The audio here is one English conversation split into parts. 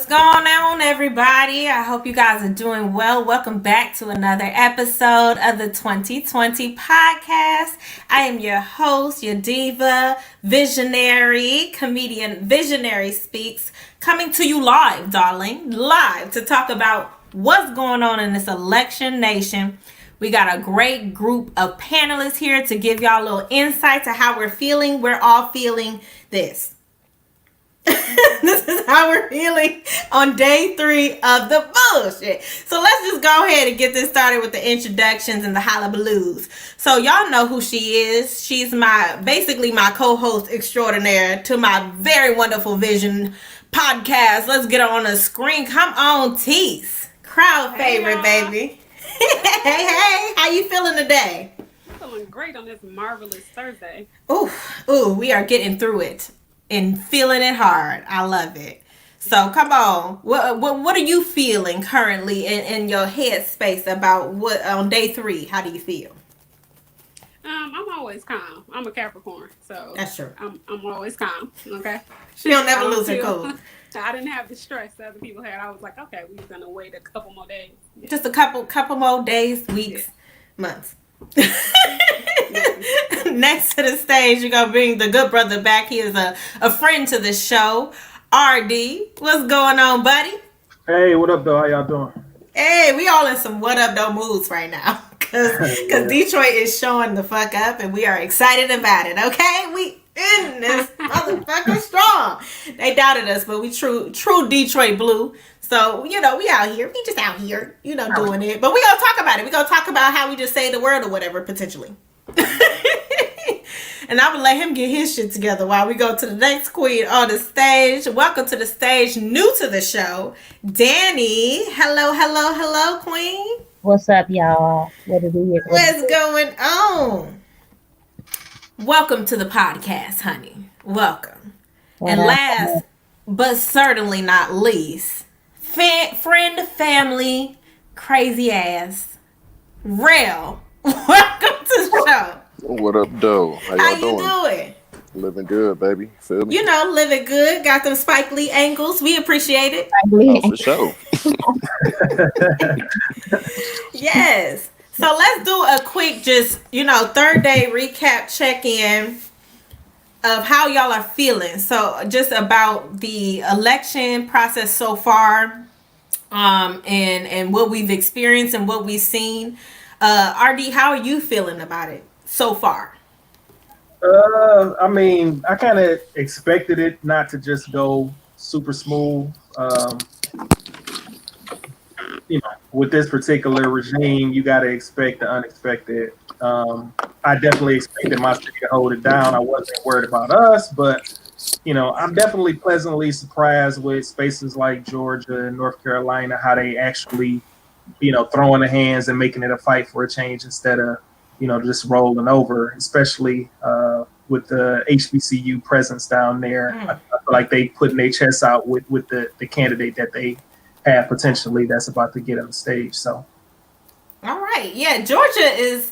going on, everybody? I hope you guys are doing well. Welcome back to another episode of the 2020 podcast. I am your host, your diva, visionary, comedian, Visionary Speaks, coming to you live, darling, live to talk about what's going on in this election nation. We got a great group of panelists here to give y'all a little insight to how we're feeling. We're all feeling this. This is how we're feeling on day 3 of the bullshit. So let's just go ahead and get this started with the introductions and the hullabaloos. So y'all know who she is. She's basically my co-host extraordinaire to my very wonderful Vision podcast. Let's get her on the screen. Come on, Tease. Crowd favorite, baby. Hey, how you feeling today? I'm feeling great on this marvelous Thursday. Ooh, we are getting through it. And feeling it hard. I love it. So come on. What are you feeling currently in your headspace about what on day 3? How do you feel? I'm always calm. I'm a Capricorn, so that's true. I'm always calm. Okay. She don't never lose her cool. I didn't have the stress that other people had. I was like, okay, we're gonna wait a couple more days. Yeah. Just a couple more days, weeks, months. Next to the stage, you're gonna bring the good brother back. He is a friend to the show. RD, what's going on, buddy? Hey, what up, though? How y'all doing? Hey, we all in some what up, though moods right now. Because Detroit is showing the fuck up, and we are excited about it, okay? We in this motherfucker strong. They doubted us, but we true Detroit blue. So, we out here. We just out here, doing it. But we gonna talk about it. We gonna talk about how we just say the word or whatever, potentially. And I would let him get his shit together while we go to the next queen on the stage. Welcome to the stage, new to the show, Danny. Hello, queen. What's up, y'all? What's going on? Welcome to the podcast, honey. Welcome. And last, but certainly not least, friend, family, crazy ass, Rel. Welcome to the show. What up, though? How you doing? Living good, baby. Feel me? Living good. Got them Spike Lee angles. We appreciate it. Oh, for sure. Yes. So let's do a quick, just, third day recap check-in of how y'all are feeling. So just about the election process so far, and what we've experienced and what we've seen. RD, how are you feeling about it so far? I kind of expected it not to just go super smooth. With this particular regime, you got to expect the unexpected. I definitely expected my city to hold it down. I wasn't worried about us, but I'm definitely pleasantly surprised with spaces like Georgia and North Carolina, how they actually, throwing the hands and making it a fight for a change instead of, just rolling over, especially with the HBCU presence down there. I feel like they putting their chests out with the candidate that they have potentially that's about to get on the stage. So, all right. Yeah, Georgia is,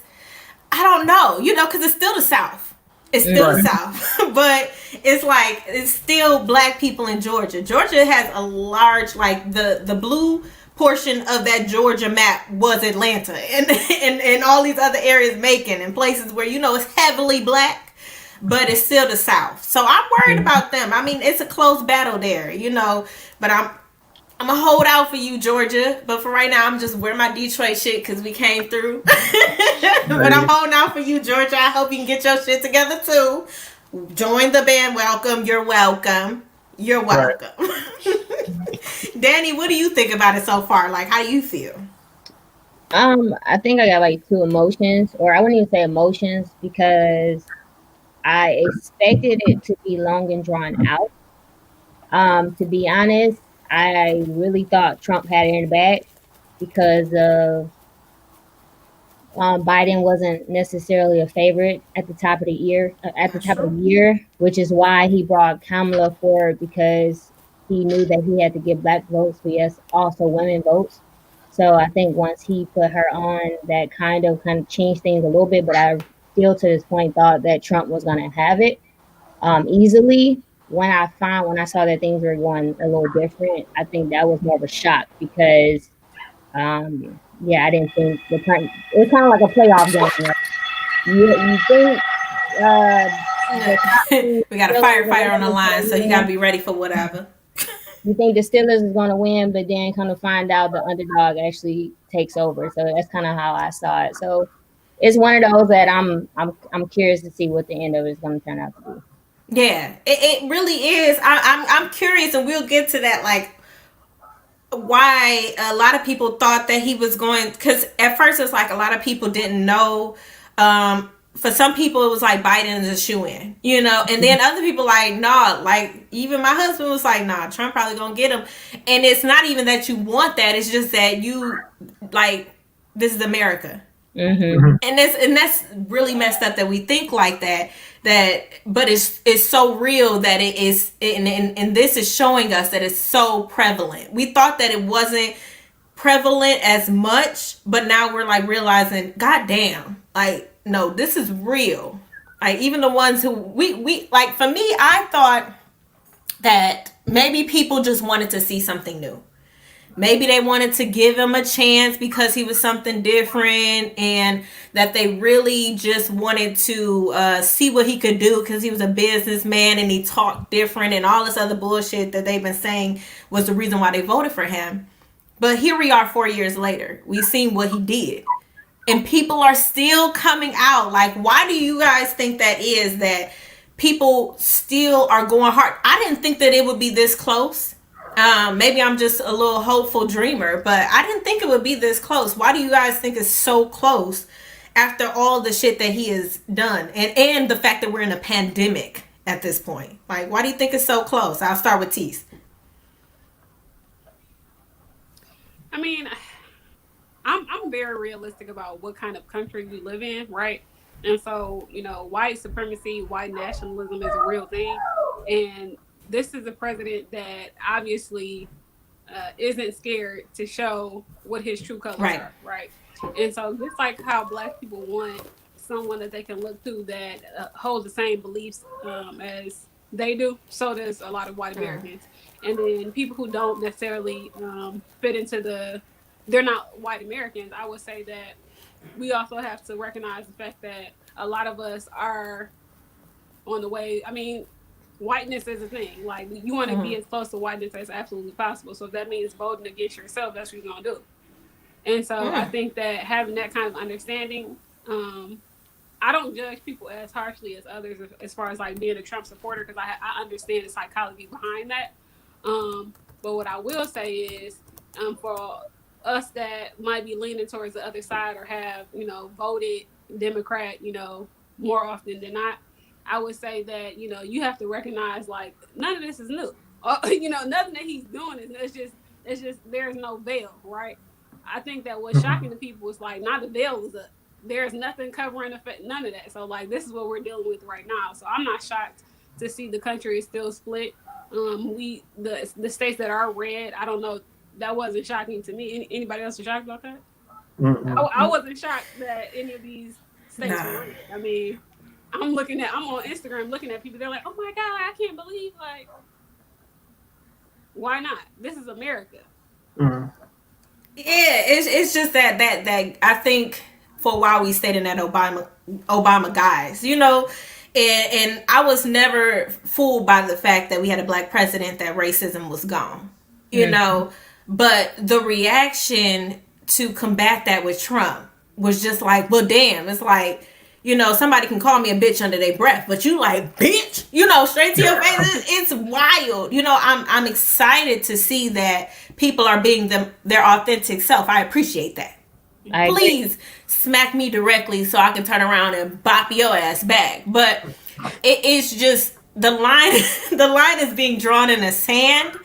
I don't know, because it's still the South. It's still the South. But it's still black people in Georgia. Georgia has a large, the blue portion of that Georgia map was Atlanta and all these other areas, Macon, and places where it's heavily black, but it's still the South. So I'm worried about them. I mean, it's a close battle there, but I'm gonna hold out for you, Georgia. But for right now, I'm just wearing my Detroit shit because we came through. But I'm holding out for you, Georgia. I hope you can get your shit together too. Join the band. Welcome. You're welcome. You're welcome. Right. Danny, what do you think about it so far? How do you feel? I think I got 2 emotions, or I wouldn't even say emotions, because I expected it to be long and drawn out. To be honest, I really thought Trump had it in the bag because of Biden wasn't necessarily a favorite at the top of the year, which is why he brought Kamala forward, because he knew that he had to get black votes, but yes, also women votes. So I think once he put her on, that kind of changed things a little bit. But I still, to this point, thought that Trump was going to have it easily. when I saw that things were going a little different, I think that was more of a shock because yeah, I didn't think it was kind of like a playoff game. Right? You think the top two We got a Steelers are firefighter on the going line, to so you got to win. be ready for whatever. You think the Steelers is going to win, but then kind of find out the underdog actually takes over. So that's kind of how I saw it. So it's one of those that I'm curious to see what the end of it is going to turn out to be. Yeah, it really is. I'm curious, and we'll get to that. Like, why a lot of people thought that he was going, because at first it's like a lot of people didn't know. For some people it was like Biden is a shoe-in, and then other people like, nah, like even my husband was like, nah, Trump probably gonna get him. And it's not even that you want that, it's just that you like, this is America. Mm-hmm. And that's really messed up that we think like that. But it's so real that it is, and this is showing us that it's so prevalent. We thought that it wasn't prevalent as much, but now we're like realizing, god damn, like, no, this is real. Like, even the ones who we like, for me, I thought that maybe people just wanted to see something new. Maybe they wanted to give him a chance because he was something different, and that they really just wanted to see what he could do because he was a businessman and he talked different, and all this other bullshit that they've been saying was the reason why they voted for him. But here we are 4 years later. We've seen what he did. And people are still coming out. Like, why do you guys think that is, that people still are going hard? I didn't think that it would be this close. Maybe I'm just a little hopeful dreamer, but I didn't think it would be this close. Why do you guys think it's so close after all the shit that he has done? And the fact that we're in a pandemic at this point. Like, why do you think it's so close? I'll start with Tease. I mean, I'm very realistic about what kind of country we live in, right? And so, white supremacy, white nationalism is a real thing. And this is a president that obviously isn't scared to show what his true colors are, right? And so just like how Black people want someone that they can look to that holds the same beliefs as they do, so does a lot of white Americans. And then people who don't necessarily fit into they're not white Americans, I would say that we also have to recognize the fact that a lot of us are on the way. I mean, whiteness is a thing. Like, you want to be as close to whiteness as absolutely possible. So if that means voting against yourself, that's what you're going to do. And so I think that having that kind of understanding, I don't judge people as harshly as others as far as like being a Trump supporter, because I understand the psychology behind that. But what I will say is, for us that might be leaning towards the other side or have, voted Democrat, more often than not, I would say that, you have to recognize, like, none of this is new. Nothing that he's doing it's just there's no veil, right? I think that what's shocking to people is like, not the veil is up. There's nothing covering none of that. So like, this is what we're dealing with right now. So I'm not shocked to see the country is still split. The states that are red, I don't know, that wasn't shocking to me. Anybody else was shocked about that? I wasn't shocked that any of these states were red. I mean, I'm on Instagram looking at people. They're like, oh my God, I can't believe, like, why not? This is America. Yeah, it's just that I think for a while we stayed in that Obama guise, and I was never fooled by the fact that we had a Black president, that racism was gone, but the reaction to combat that with Trump was just like, well, damn, it's like, somebody can call me a bitch under their breath, but you like, bitch, straight to your face. It's wild. I'm excited to see that people are being their authentic self. I appreciate that. Please smack me directly so I can turn around and bop your ass back. But it's just the line. The line is being drawn in the sand,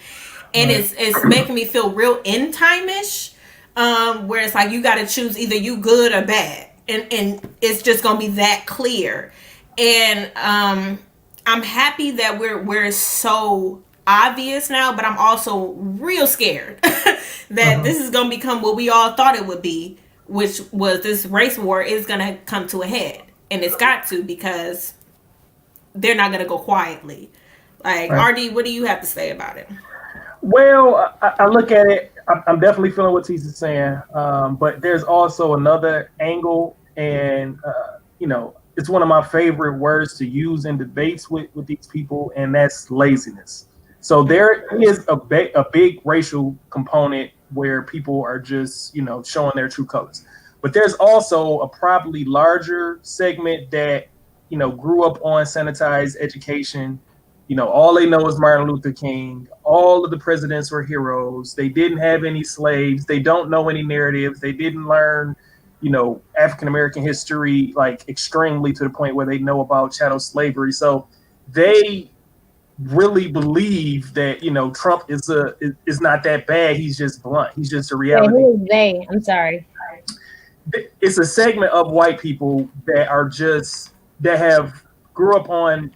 and it's making me feel real end time-ish. Where it's like, you got to choose either you good or bad. And it's just gonna be that clear. And I'm happy that we're so obvious now, but I'm also real scared that this is gonna become what we all thought it would be, which was this race war is gonna come to a head. And it's got to, because they're not gonna go quietly. Like, Right. RD, what do you have to say about it? Well, I look at it. I'm definitely feeling what T's is saying, but there's also another angle, and it's one of my favorite words to use in debates with these people, and that's laziness. So there is a big racial component where people are just showing their true colors, but there's also a probably larger segment that grew up on sanitized education. All they know is Martin Luther King. All of the presidents were heroes. They didn't have any slaves. They don't know any narratives. They didn't learn, African American history like extremely to the point where they know about chattel slavery. So they really believe that Trump is not that bad. He's just blunt. He's just a Wait, reality. who is they? I'm sorry. It's a segment of white people that are just that have grew up on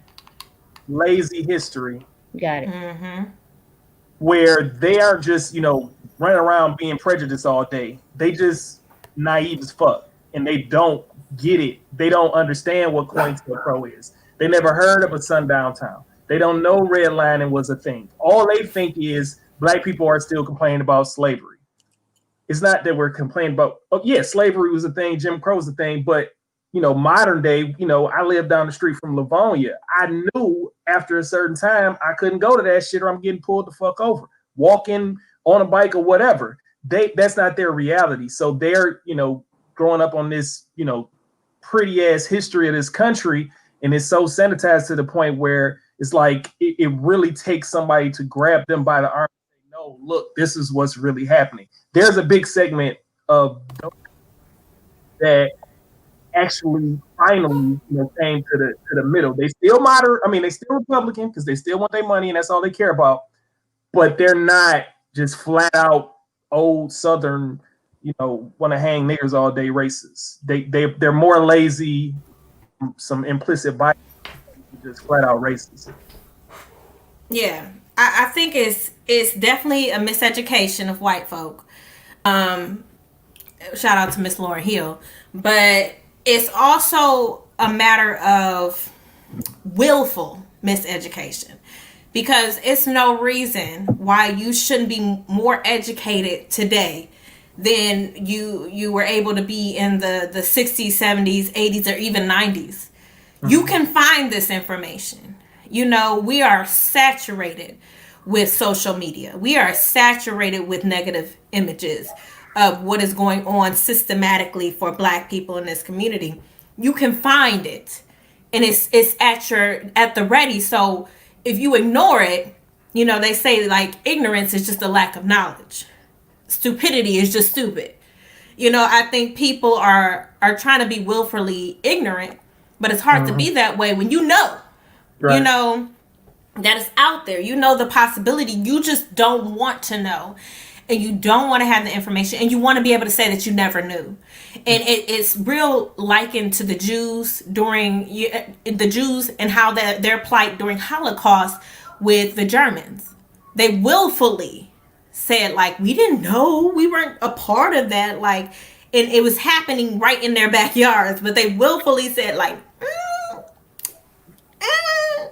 lazy history. Got it. Mm-hmm. Where they aren't just, running around being prejudiced all day. They just naive as fuck. And they don't get it. They don't understand what COINTELPRO is. They never heard of a sundown town. They don't know redlining was a thing. All they think is black people are still complaining about slavery. It's not that we're complaining about, slavery was a thing, Jim Crow was a thing, but modern day, I live down the street from Livonia. I knew after a certain time I couldn't go to that shit or I'm getting pulled the fuck over. Walking on a bike or whatever. That's not their reality. So they're, growing up on this, pretty ass history of this country, and it's so sanitized to the point where it's like it really takes somebody to grab them by the arm and say, no, look, this is what's really happening. There's a big segment of that actually finally came to the middle. They still moderate. I mean, they still Republican because they still want their money and that's all they care about. But they're not just flat out old Southern, want to hang niggers all day racists. They're more lazy, some implicit bias, just flat out racist. Yeah, I think it's definitely a miseducation of white folk. Shout out to Miss Lauren Hill, but it's also a matter of willful miseducation, because it's no reason why you shouldn't be more educated today than you were able to be in the 60s, 70s, 80s, or even 90s. You can find this information. We are saturated with social media. We are saturated with negative images of what is going on systematically for black people in this community. You can find it, and it's at the ready. So if you ignore it, they say like ignorance is just a lack of knowledge. Stupidity is just stupid. I think people are trying to be willfully ignorant, but it's hard to be that way when Right. That is out there. The possibility. You just don't want to know. And you don't want to have the information. And you want to be able to say that you never knew. And it's real likened to the Jews and how their plight during Holocaust with the Germans. They willfully said, like, we didn't know. We weren't a part of that. Like, and it was happening right in their backyards. But they willfully said, like,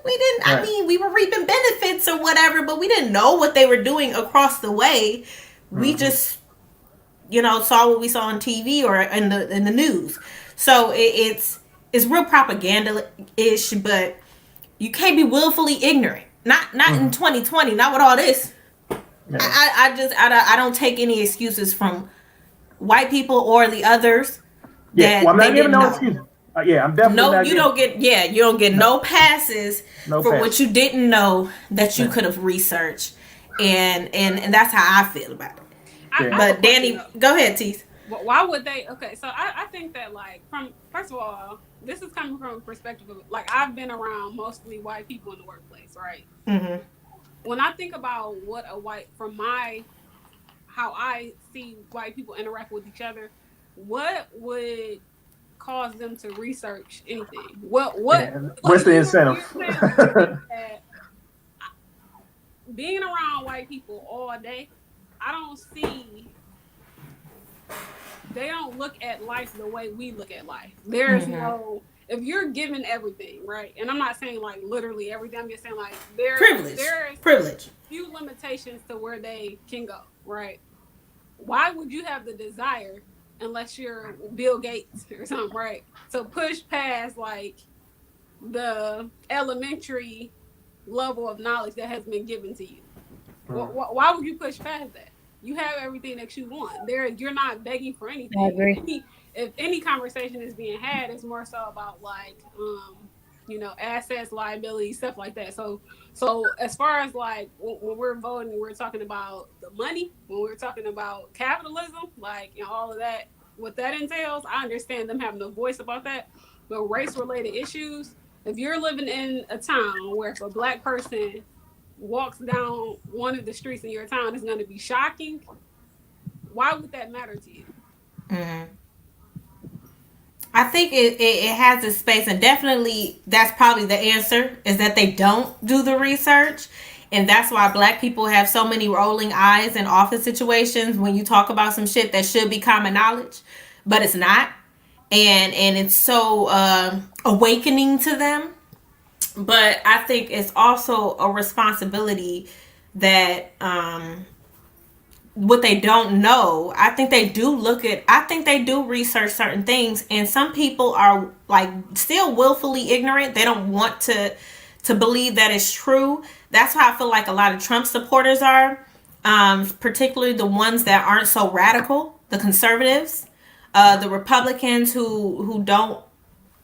we didn't. Right. I mean, we were reaping benefits or whatever, but we didn't know what they were doing across the way. We just, saw what we saw on TV or in the news. So it's real propaganda-ish, but you can't be willfully ignorant. Not in 2020. Not with all this. Yeah. I don't take any excuses from white people or the others. Yeah, well, I'm not giving no excuses. I'm definitely not. You don't get no passes for what you didn't know that you could have researched, and that's how I feel about it. But Danny, go ahead, Teeth. Why would they? Okay, so I think that, like, first of all, this is coming from a perspective of, like, I've been around mostly white people in the workplace, right? Mm-hmm. When I think about how I see white people interact with each other, what would cause them to research anything? What's the incentive? Being around white people all day, I don't see. They don't look at life the way we look at life. There's no if you're given everything, right? And I'm not saying like literally everything. I'm just saying like there's Privilege. few limitations to where they can go, right? Why would you have the desire unless you're Bill Gates or something, right? To push past like the elementary level of knowledge that has been given to you. Why would you push past that? You have everything that you want. You're not begging for I anything. agree. If any conversation is being had, it's more so about like assets, liabilities, stuff like that. So as far as like when we're voting, we're talking about the money. When we're talking about capitalism, like all of that, what that entails, I understand them having a voice about that. But race related issues, if you're living in a town where if a black person walks down one of the streets in your town, it's going to be shocking. Why would that matter to you? Mm-hmm. I think it has a space, and definitely that's probably the answer is that they don't do the research. And that's why black people have so many rolling eyes in office situations when you talk about some shit that should be common knowledge, but it's not. And it's so awakening to them. But I think it's also a responsibility that what they don't know, I think they do I think they do research certain things, and some people are like still willfully ignorant. They don't want to believe that it's true. That's how I feel like a lot of Trump supporters are, particularly the ones that aren't so radical, the conservatives, the Republicans who don't,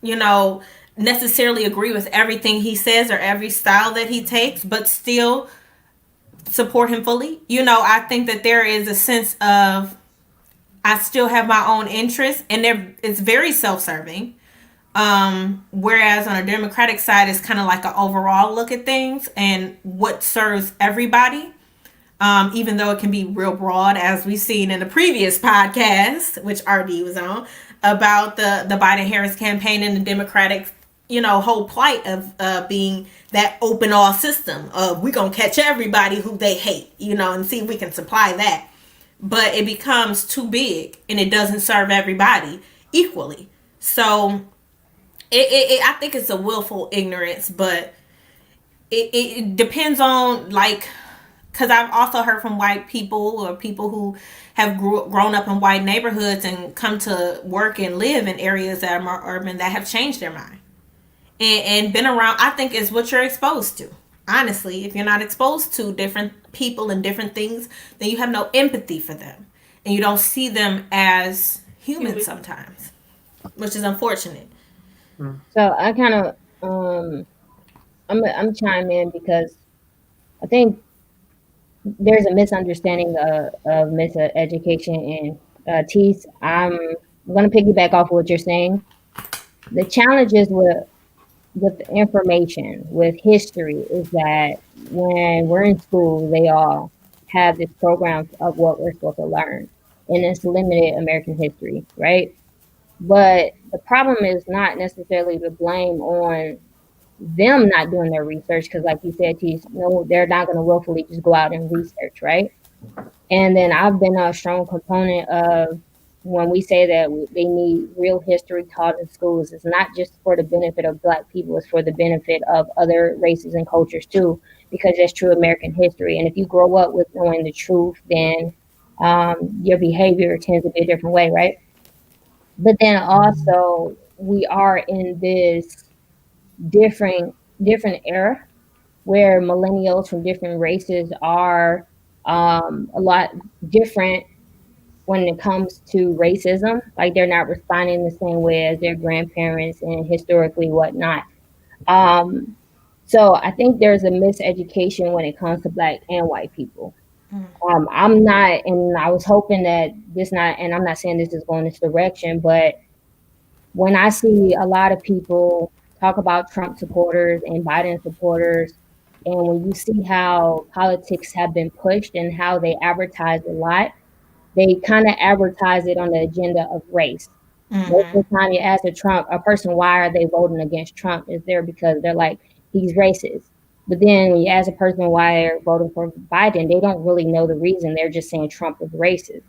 you know, necessarily agree with everything he says or every style that he takes, but still support him fully. You know, I think that there is a sense of I still have my own interests, and it's very self-serving. Whereas on a Democratic side, it's kind of like an overall look at things and what serves everybody. Even though it can be real broad, as we've seen in the previous podcast, which RD was on, about the Biden Harris campaign and the Democratic, whole plight of being that open all system of we gonna catch everybody who they hate, and see if we can supply that. But it becomes too big and it doesn't serve everybody equally. So I think it's a willful ignorance, but it depends on like, because I've also heard from white people or people who have grown up in white neighborhoods and come to work and live in areas that are more urban that have changed their mind and been around. I think is what you're exposed to. Honestly, if you're not exposed to different people and different things, then you have no empathy for them and you don't see them as human sometimes, which is unfortunate. So I kind of I'm chime in because I think there's a misunderstanding of miseducation and Tease. I'm going to piggyback off what you're saying. The challenges with information, with history, is that when we're in school, they all have this program of what we're supposed to learn, and it's limited American history, right? But the problem is not necessarily to blame on them not doing their research, because like you said, T, no, they're not going to willfully just go out and research, right? And then I've been a strong component of when we say that they need real history taught in schools. It's not just for the benefit of Black people, it's for the benefit of other races and cultures too, because that's true American history. And if you grow up with knowing the truth, then your behavior tends to be a different way, right? But then also we are in this different era where millennials from different races are a lot different when it comes to racism. Like they're not responding the same way as their grandparents and historically whatnot. Um, so I think there's a miseducation when it comes to Black and white people. I'm not, and I was hoping that and I'm not saying this is going this direction, but when I see a lot of people talk about Trump supporters and Biden supporters, and when you see how politics have been pushed and how they advertise a lot, they kind of advertise it on the agenda of race. Most of the time you ask a person, why are they voting against Trump? Is there because they're like, he's racist. But then when you ask a person why they're voting for Biden, they don't really know the reason. They're just saying Trump is racist.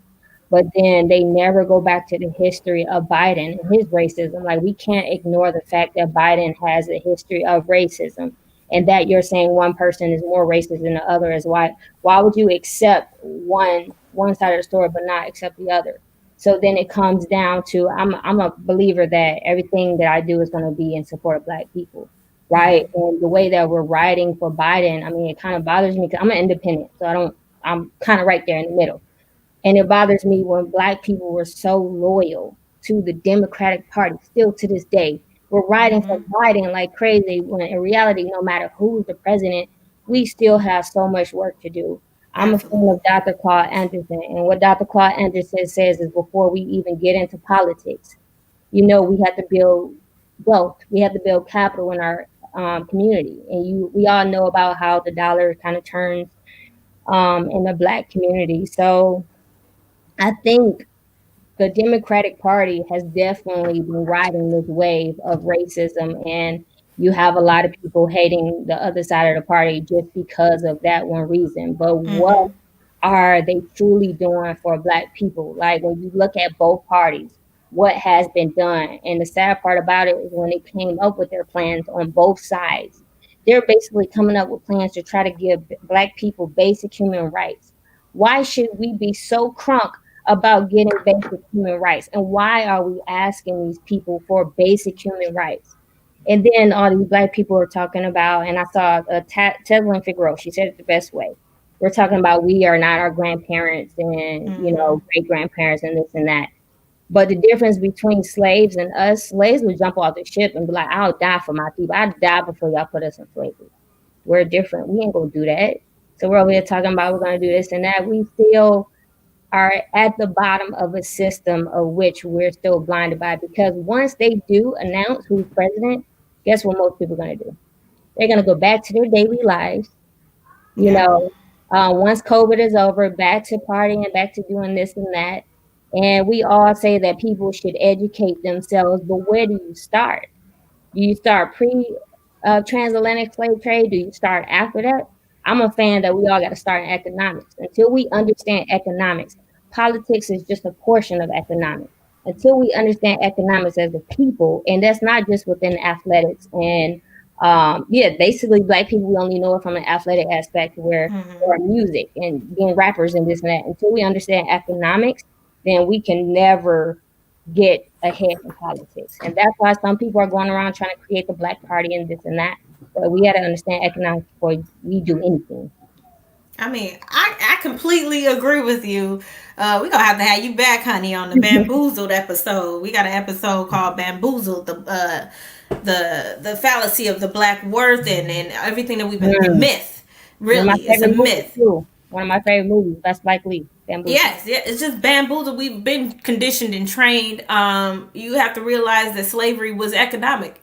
but then they never go back to the history of Biden and his racism. Like, we can't ignore the fact that Biden has a history of racism, and that you're saying one person is more racist than the other is why would you accept one side of the story but not accept the other? So then it comes down to I'm a believer that everything that I do is going to be in support of Black people, right? And the way that we're writing for Biden, I mean, it kind of bothers me because I'm an independent, so I'm kind of right there in the middle. And it bothers me when Black people were so loyal to the Democratic Party, still to this day. We're writing for Biden like crazy, when in reality, no matter who's the president, we still have so much work to do. I'm a fan of Dr. Claude Anderson. And what Dr. Claude Anderson says is, before we even get into politics, we have to build wealth. We have to build capital in our community. And we all know about how the dollar kind of turns in the Black community. So I think the Democratic Party has definitely been riding this wave of racism, and you have a lot of people hating the other side of the party just because of that one reason. But what are they truly doing for Black people? Like, when you look at both parties, what has been done? And the sad part about it is, when they came up with their plans on both sides, they're basically coming up with plans to try to give Black people basic human rights. Why should we be so crunk about getting basic human rights? And why are we asking these people for basic human rights? And then all these Black people are talking about, and I saw Teslin Figueroa, she said it the best way. We're talking about we are not our grandparents and, great grandparents and this and that. But the difference between slaves and us, slaves would jump off the ship and be like, I'll die for my people. I'd die before y'all put us in slavery. We're different. We ain't gonna do that. So we're over here talking about we're gonna do this and that. We still are at the bottom of a system of which we're still blinded by, because once they do announce who's president, guess what most people are going to do? They're going to go back to their daily lives. Once COVID is over, back to partying, back to doing this and that. And we all say that people should educate themselves, but where do you start? Do you start transatlantic slave trade? Do you start after that? I'm a fan that we all got to start in economics. Until we understand economics, politics is just a portion of economics. Until we understand economics as a people, and that's not just within athletics and basically Black people, we only know it from an athletic aspect, where or music and being rappers and this and that. Until we understand economics, then we can never get ahead in politics. And that's why some people are going around trying to create the Black Party and this and that. But we got to understand economics before we do anything. I mean, I completely agree with you. We're gonna have to have you back, honey, on the Bamboozled episode. We got an episode called Bamboozled, the fallacy of the Black worth and everything that we've been the myth. Really, it's a myth. One of my favorite movies, that's Spike Lee. Bamboozled. Yes, yeah, it's just bamboozled. We've been conditioned and trained. You have to realize that slavery was economic.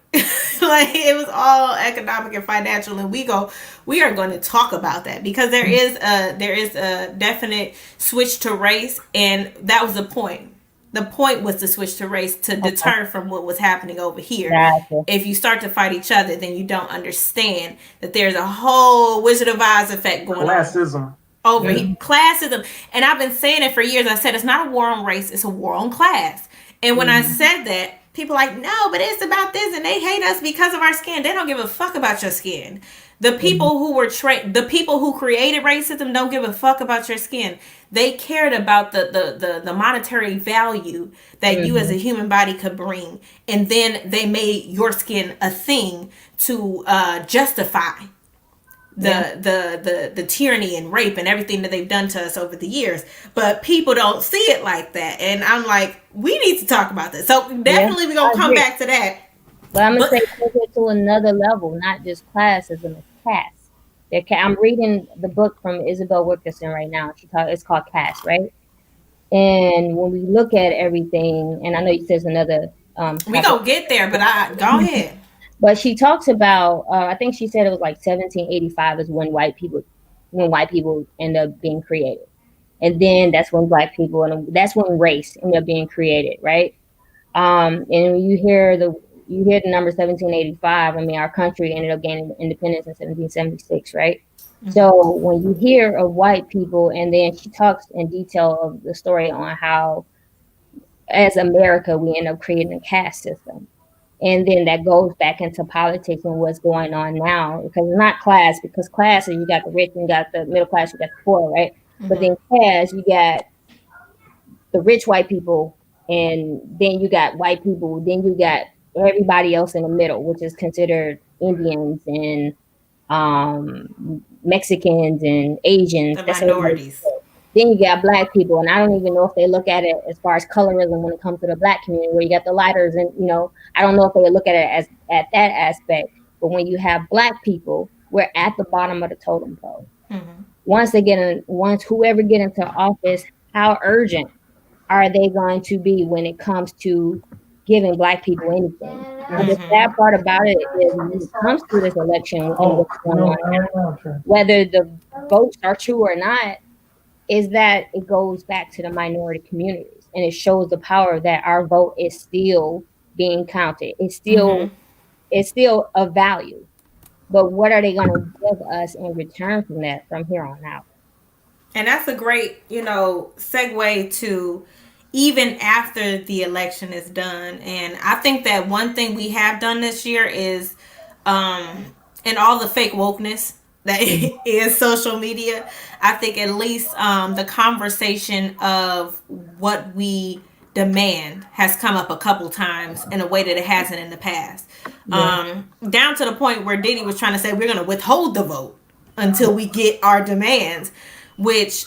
Like, it was all economic and financial, and we are going to talk about that, because there is a definite switch to race, and that was the point. The point was to switch to race to deter from what was happening over here. Gotcha. If you start to fight each other, then you don't understand that there's a whole Wizard of Oz effect going Classism. on. Over here. Classism. And I've been saying it for years. I said it's not a war on race, it's a war on class. And when I said that, people are like, no, but it's about this, and they hate us because of our skin. They don't give a fuck about your skin. The people who were the people who created racism don't give a fuck about your skin. They cared about the monetary value that you as a human body could bring, and then they made your skin a thing to justify the tyranny and rape and everything that they've done to us over the years. But people don't see it like that, and I'm like, we need to talk about this. So definitely we're gonna come back to that. But I'm gonna take it to another level, not just classism, it's caste. I'm reading the book from Isabel Wilkerson right now. It's called Caste, right? And when we look at everything, and I know you said another we gonna get there, but go ahead. But she talks about, I think she said it was like 1785 is when white people end up being created. And then that's when Black people, and that's when race ended up being created, right? And when you hear the number 1785, I mean, our country ended up gaining independence in 1776, right? So when you hear of white people, and then she talks in detail of the story on how, as America, we end up creating a caste system. And then that goes back into politics and what's going on now, because it's not class, because class is you got the rich and you got the middle class, you got the poor, right? But then caste, you got the rich white people, and then you got white people, then you got everybody else in the middle, which is considered Indians and Mexicans and Asians. The That's everybody. minorities. Then you got black people, and I don't even know if they look at it as far as colorism when it comes to the black community, where you got the lighters, and I don't know if they look at it as at that aspect. But when you have black people, we're at the bottom of the totem pole. Once whoever get into office, how urgent are they going to be when it comes to giving black people anything? And the sad part about it is when it comes to this election and what's going on now, whether the votes are true or not, is that it goes back to the minority communities, and it shows the power that our vote is still being counted. It's still of value. But what are they going to give us in return from that from here on out? And that's a great, segue to even after the election is done. And I think that one thing we have done this year is, and all the fake wokeness that is social media, I think at least the conversation of what we demand has come up a couple times in a way that it hasn't in the past. Down to the point where Diddy was trying to say we're going to withhold the vote until we get our demands, which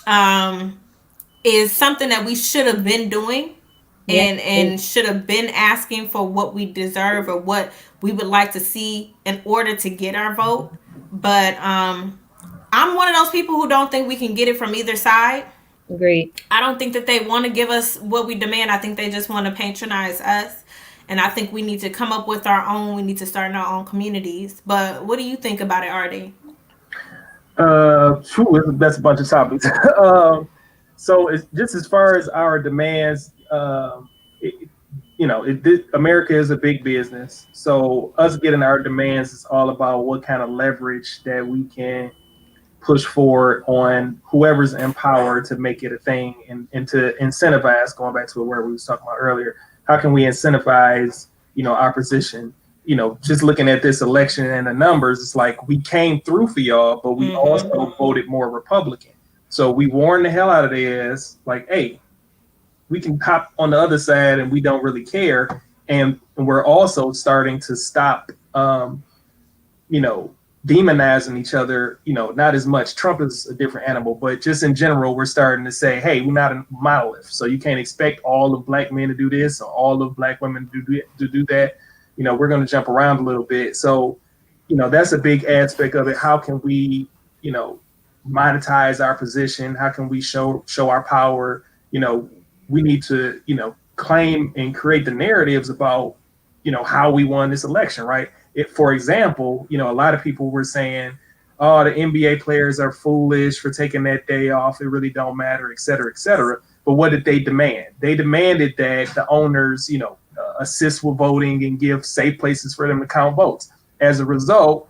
is something that we should have been doing and should have been asking for what we deserve or what we would like to see in order to get our vote. But I'm one of those people who don't think we can get it from either side. Agreed. I don't think that they want to give us what we demand. I think they just want to patronize us. And I think we need to come up with our own. We need to start in our own communities. But what do you think about it, RD? That's a bunch of topics. So it's just as far as our demands, America is a big business. So us getting our demands is all about what kind of leverage that we can push forward on whoever's in power to make it a thing and to incentivize, going back to where we was talking about earlier, how can we incentivize, our position? Just looking at this election and the numbers, it's like we came through for y'all, but we also voted more Republican. So we warned the hell out of their ass, like, hey, we can hop on the other side and we don't really care. And we're also starting to stop, demonizing each other, not as much. Trump is a different animal, but just in general, we're starting to say, hey, we're not a monolith. So you can't expect all of black men to do this or all of black women to do that. We're going to jump around a little bit. So, that's a big aspect of it. How can we, monetize our position? How can we show our power? We need to, claim and create the narratives about, how we won this election, right? For example, a lot of people were saying, oh, the NBA players are foolish for taking that day off. It really don't matter, et cetera, et cetera. But what did they demand? They demanded that the owners, assist with voting and give safe places for them to count votes. As a result,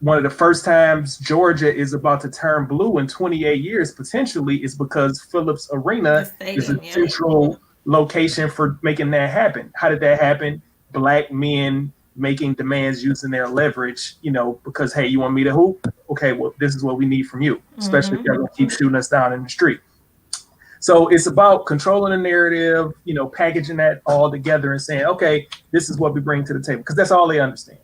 one of the first times Georgia is about to turn blue in 28 years, potentially, is because Phillips Arena is a central location for making that happen. How did that happen? Black men making demands using their leverage, because, hey, you want me to hoop? Okay, well, this is what we need from you, especially if you're going to keep shooting us down in the street. So it's about controlling the narrative, packaging that all together and saying, okay, this is what we bring to the table, because that's all they understand.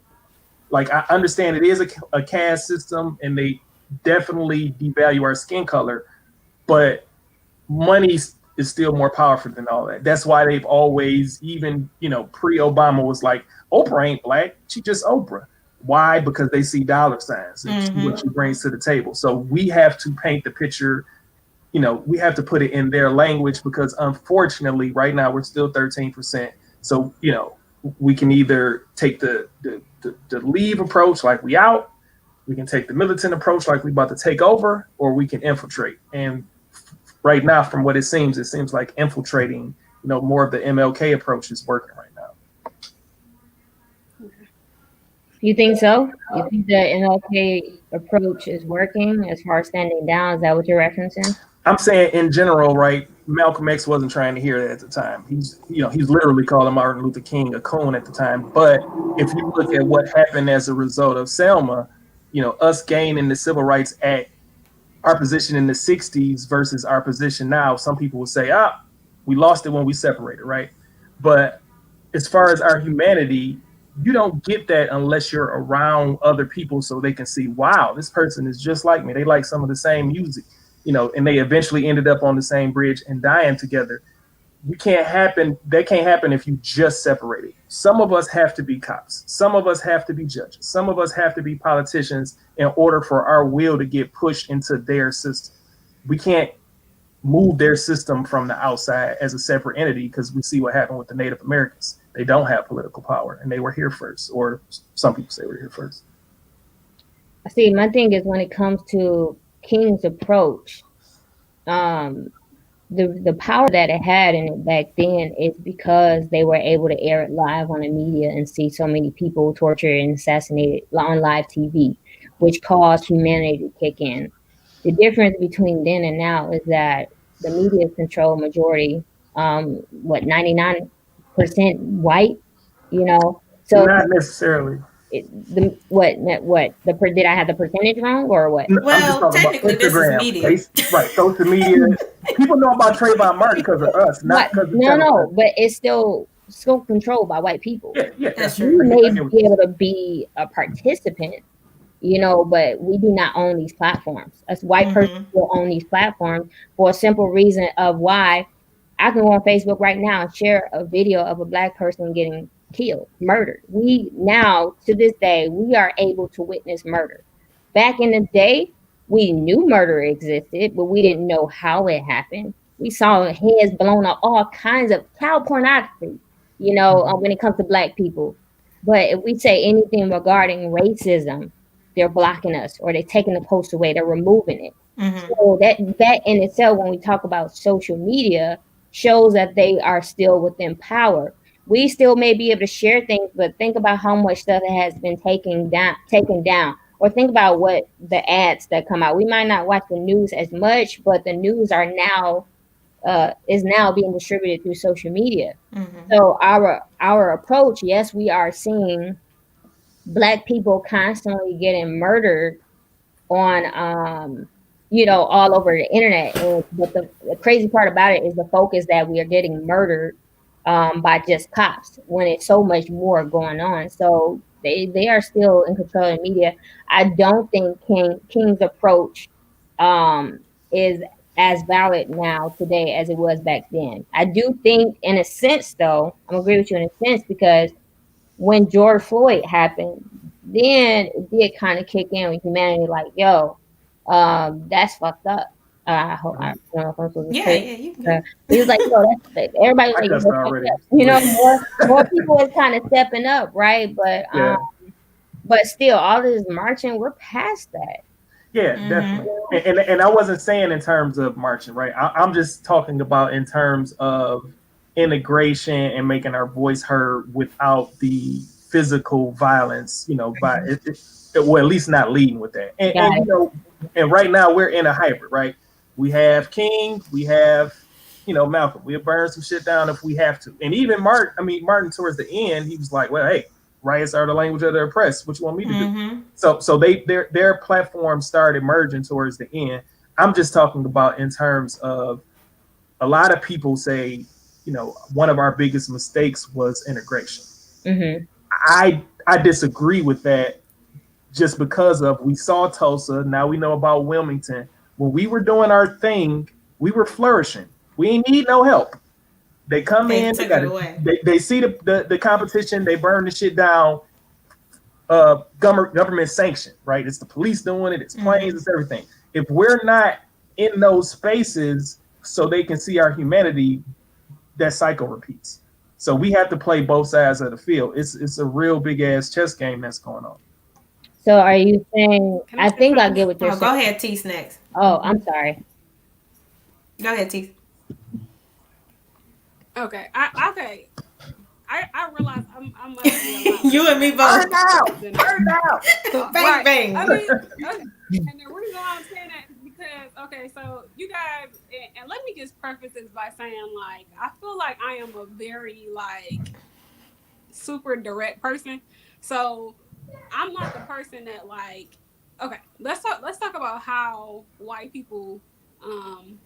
Like, I understand it is a caste system and they definitely devalue our skin color, but money is still more powerful than all that. That's why they've always, even, pre-Obama was like, Oprah ain't black, she just Oprah. Why? Because they see dollar signs and see what she brings to the table. So we have to paint the picture, we have to put it in their language, because unfortunately right now we're still 13%. So, we can either take the leave approach, like we out, we can take the militant approach, like we about to take over, or we can infiltrate. And right now, from what it seems like infiltrating, more of the MLK approach is working right now. You think so? You think the MLK approach is working as far as standing down? Is that what you're referencing? I'm saying in general, right? Malcolm X wasn't trying to hear that at the time. He's literally calling Martin Luther King a coon at the time. But if you look at what happened as a result of Selma, us gaining the Civil Rights Act, our position in the 60s versus our position now, some people will say, we lost it when we separated, right? But as far as our humanity, you don't get that unless you're around other people so they can see, wow, this person is just like me. They like some of the same music, and they eventually ended up on the same bridge and dying together. That can't happen if you just separated. Some of us have to be cops. Some of us have to be judges. Some of us have to be politicians in order for our will to get pushed into their system. We can't move their system from the outside as a separate entity because we see what happened with the Native Americans. They don't have political power and they were here first, or some people say we're here first. See, my thing is when it comes to King's approach, the power that it had in it back then is because they were able to air it live on the media and see so many people tortured and assassinated on live TV, which caused humanity to kick in. The difference between then and now is that the media control majority, 99% white, So not necessarily. Did I have the percentage wrong or what? Well, I'm just talking technically about Instagram, this is media. Right, social media. People know about Trayvon Martin because of us, not because of No, but it's still controlled by white people. Yeah, that's true. We may be able to be a participant, but we do not own these platforms. Us white persons will own these platforms for a simple reason of why I can go on Facebook right now and share a video of a Black person getting killed, murdered. We now, to this day, we are able to witness murder. Back in the day, we knew murder existed, but we didn't know how it happened. We saw heads blown off, all kinds of child pornography, when it comes to Black people. But if we say anything regarding racism, they're blocking us or they're taking the post away, they're removing it. So that in itself, when we talk about social media, shows that they are still within power. We still may be able to share things, but think about how much stuff has been taken down. Or think about what the ads that come out. We might not watch the news as much, but the news is now being distributed through social media. So our approach, yes, we are seeing Black people constantly getting murdered on all over the internet. But the crazy part about it is the focus that we are getting murdered by just cops when it's so much more going on. So they are still in control of the media. I don't think King's approach is as valid now today as it was back then. I do think in a sense, though, I'm agree with you in a sense, because when George Floyd happened, then it did kind of kick in with humanity, like, yo, that's fucked up. I don't know if I'm supposed to say. You can. He was like, yo, that's everybody was like, more people is kind of stepping up, right? But still, all this marching, we're past that. Yeah, definitely. And I wasn't saying in terms of marching, right? I'm just talking about in terms of integration and making our voice heard without the physical violence, by well, at least not leading with that. And right now we're in a hybrid, right? We have King, we have, Malcolm. We'll burn some shit down if we have to. And even Martin towards the end, he was like, well, hey, riots are the language of the oppressed. What you want me to do? So their platform started merging towards the end. I'm just talking about in terms of a lot of people say, one of our biggest mistakes was integration. I disagree with that just because of we saw Tulsa, now we know about Wilmington. When we were doing our thing, we were flourishing. We ain't need no help. They come in, they see the competition, they burn the shit down. Government sanctioned, right? It's the police doing it, it's planes, it's everything. If we're not in those spaces so they can see our humanity, that cycle repeats. So we have to play both sides of the field. It's a real big ass chess game that's going on. So are you saying? I think I get what you're saying. Go ahead, Tease next. Oh, I'm sorry. Go ahead, Tease. Okay. I realize I must be a lot You and more me Turn both. it out. than Turn it out. Bang right. bang. I mean, okay. And the reason why I'm saying that is because okay, so you guys, and let me just preface this by saying like I feel like I am a very like super direct person. So I'm not the person that like okay, let's talk about how white people um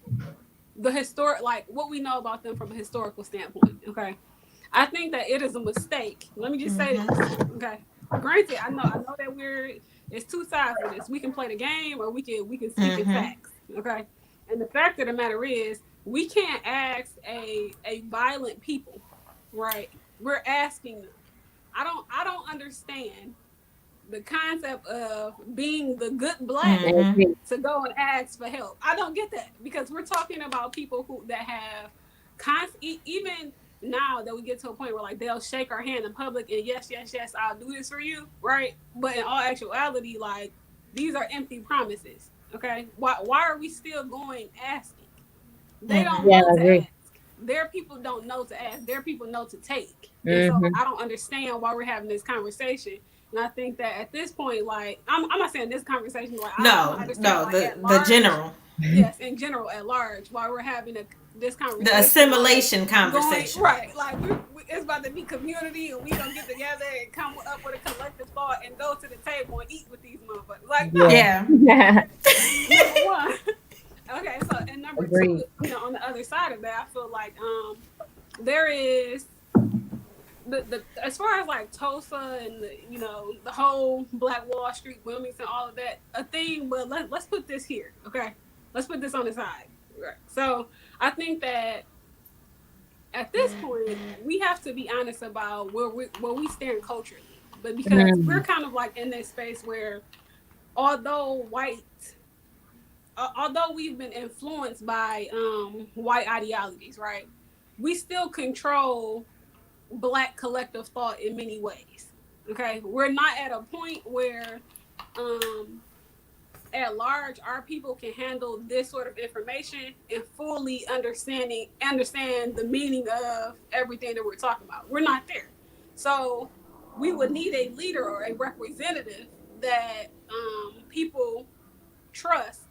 the historic like what we know about them from a historical standpoint. Okay. I think that it is a mistake. Let me just say this. Okay. Granted, I know that it's two sides of this. We can play the game or we can speak in facts. Okay. And the fact of the matter is we can't ask a violent people, right? We're asking them. I don't understand the concept of being the good black I agree. to go and ask for help. I don't get that because we're talking about people who that have even now that we get to a point where like they'll shake our hand in public and yes, yes, yes, I'll do this for you, right? But in all actuality, like these are empty promises. Okay, why are we still going asking? They don't Yeah, know I to agree. ask. Their people don't know to ask. Their people know to take. And so Mm-hmm. I don't understand why we're having this conversation. And I think that at this point, like I'm not saying this conversation, like I don't No, understand no, like the at the large. general, Yes, in general at large, why we're having this the conversation, like assimilation going conversation. right, like it's about to be community, and we gonna get together and come up with a collective thought and go to the table and eat with these motherfuckers. Like no, Yeah. Yeah. number one. Okay, so and number two, Agreed. on the other side of that, I feel like there is the as far as like Tulsa and the whole Black Wall Street, Wilmington, all of that a thing. But let's put this here, okay? Let's put this on the side. Right. So I think that at this point we have to be honest about where we stand culturally, but because we're Mm. kind of like in this space where although white although we've been influenced by white ideologies, right? We still control black collective thought in many ways. Okay, we're not at a point where um, at large our people can handle this sort of information and fully understand the meaning of everything that we're talking about. We're not there, so we would need a leader or a representative that people trust,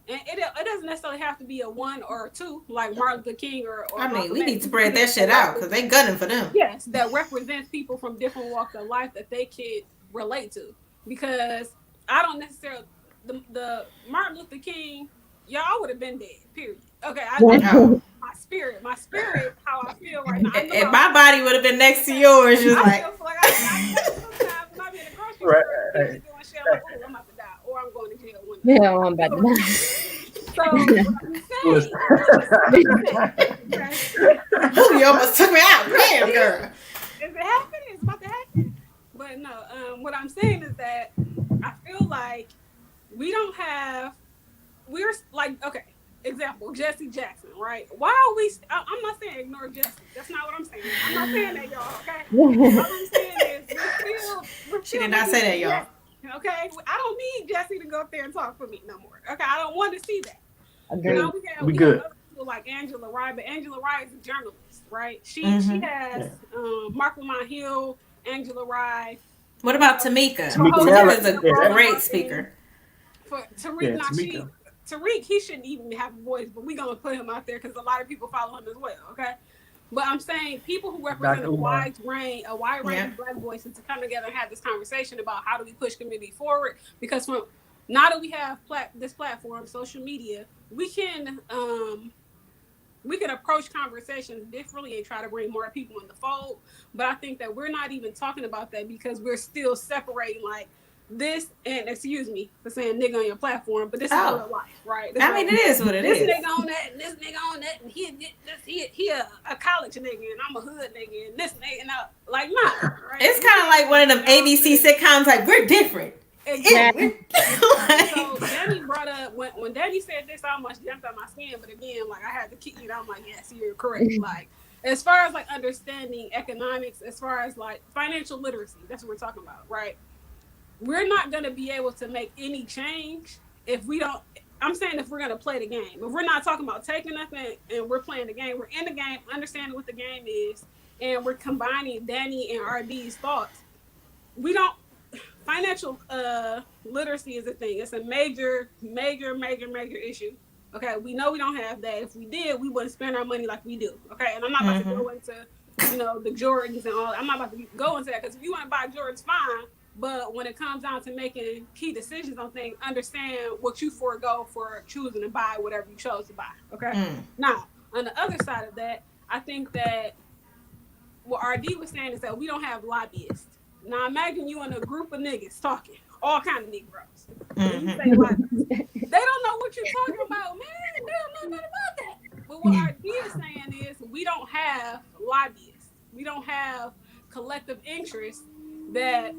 and it doesn't necessarily have to be a one or a two like Martin Luther King or I mean, Malcolm we X. need to We spread need that shit out because they gunning for them. yes, that represents people from different walks of life that they could relate to. Because I don't necessarily the Martin Luther King, y'all would have been dead. Period. Okay, I know Oh, my spirit, how I feel right now. I know if how I my feel. body would have been next to Okay, yours, just I like. still feel like I know sometimes when I be in the grocery Right. store and people be doing shit, I'm like, oh, I'm about to die, or I'm going to jail one day. Yeah, I'm I about feel like to so. What I'm Listen. saying is, okay, You almost took me out. Damn, girl. is it happening? It's about to happen. But no, what I'm saying is that I feel like we don't have. We're like okay. Example: Jesse Jackson, right? Why are we? I'm not saying ignore Jesse. That's not what I'm saying. I'm not saying that, y'all. Okay. All I'm saying is we're She still did not looking say that, at y'all. Jesse. Okay. I don't need Jesse to go up there and talk for me no more. Okay. I don't want to see that. Yeah, Now agree. we we have good. other people like Angela Rye, but Angela Rye is a journalist, right? She Mm-hmm. has Yeah. Mark Lamont Hill, Angela Rye, What you about know, Tamika? Tamika co-host Mallory. Tamika's Tamika a Yeah, Roland great Martin. speaker. For Tariq, yeah, now she Tamika. Tariq, he shouldn't even have a voice, but we're gonna put him out there because a lot of people follow him as well. Okay, but I'm saying people who represent Dr. Umar. a wide range Yeah. of black voices to come together and have this conversation about how do we push community forward. Because from now that we have this platform, social media, we can approach conversations differently and try to bring more people in the fold. But I think that we're not even talking about that because we're still separating like this and excuse me for saying nigga on your platform, but this is Oh, real life, right? This I real mean, life. it is what it This is. nigga on that and this nigga on that and he a college nigga and I'm a hood nigga and this nigga and like nah, right? It's We kind of like gotta one of get them down ABC to sitcoms. Like we're different. Yeah. exactly. We're Exactly. like, So Danny brought up when Danny said this, I almost jumped out my skin. But again, like I had to keep I'm like, yes, you're correct. Like as far as like understanding economics, as far as like financial literacy, that's what we're talking about, right? We're not gonna be able to make any change if we don't. I'm saying if we're gonna play the game. If we're not talking about taking nothing and we're playing the game, we're in the game, understanding what the game is, and we're combining Danny and RD's thoughts. We don't financial literacy is a thing. It's a major issue. Okay, we know we don't have that. If we did, we wouldn't spend our money like we do. Okay, and I'm not about to go into, the Jordans and all. I'm not about to go into that because if you want to buy Jordans, fine. But when it comes down to making key decisions on things, understand what you forego for choosing to buy whatever you chose to buy. Okay. Now, on the other side of that, I think that what RD was saying is that we don't have lobbyists. Now imagine you in a group of niggas talking, all kind of Negroes. And you say lobbyists. They don't know what you're talking about, man. They don't know nothing about that. But what RD is saying is we don't have lobbyists. We don't have collective interests that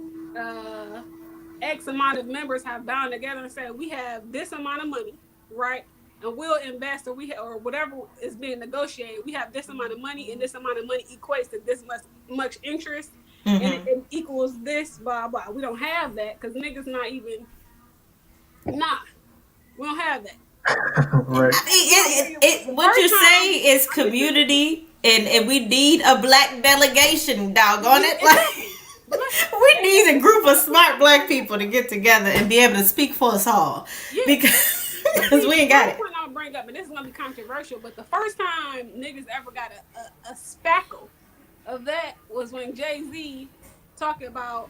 X amount of members have bound together and said we have this amount of money, right? And we'll invest, or whatever is being negotiated. We have this amount of money, and this amount of money equates to this much interest, and it equals this, blah blah. We don't have that because niggas not even. We don't have that. Right. What you say is community, and we need a black delegation. Doggone it! Like, we need a group of smart black people to get together and be able to speak for us all. Yeah. Because we ain't got it. Point I'll bring up, and this is gonna be controversial, but the first time niggas ever got a spackle of that was when Jay-Z talking about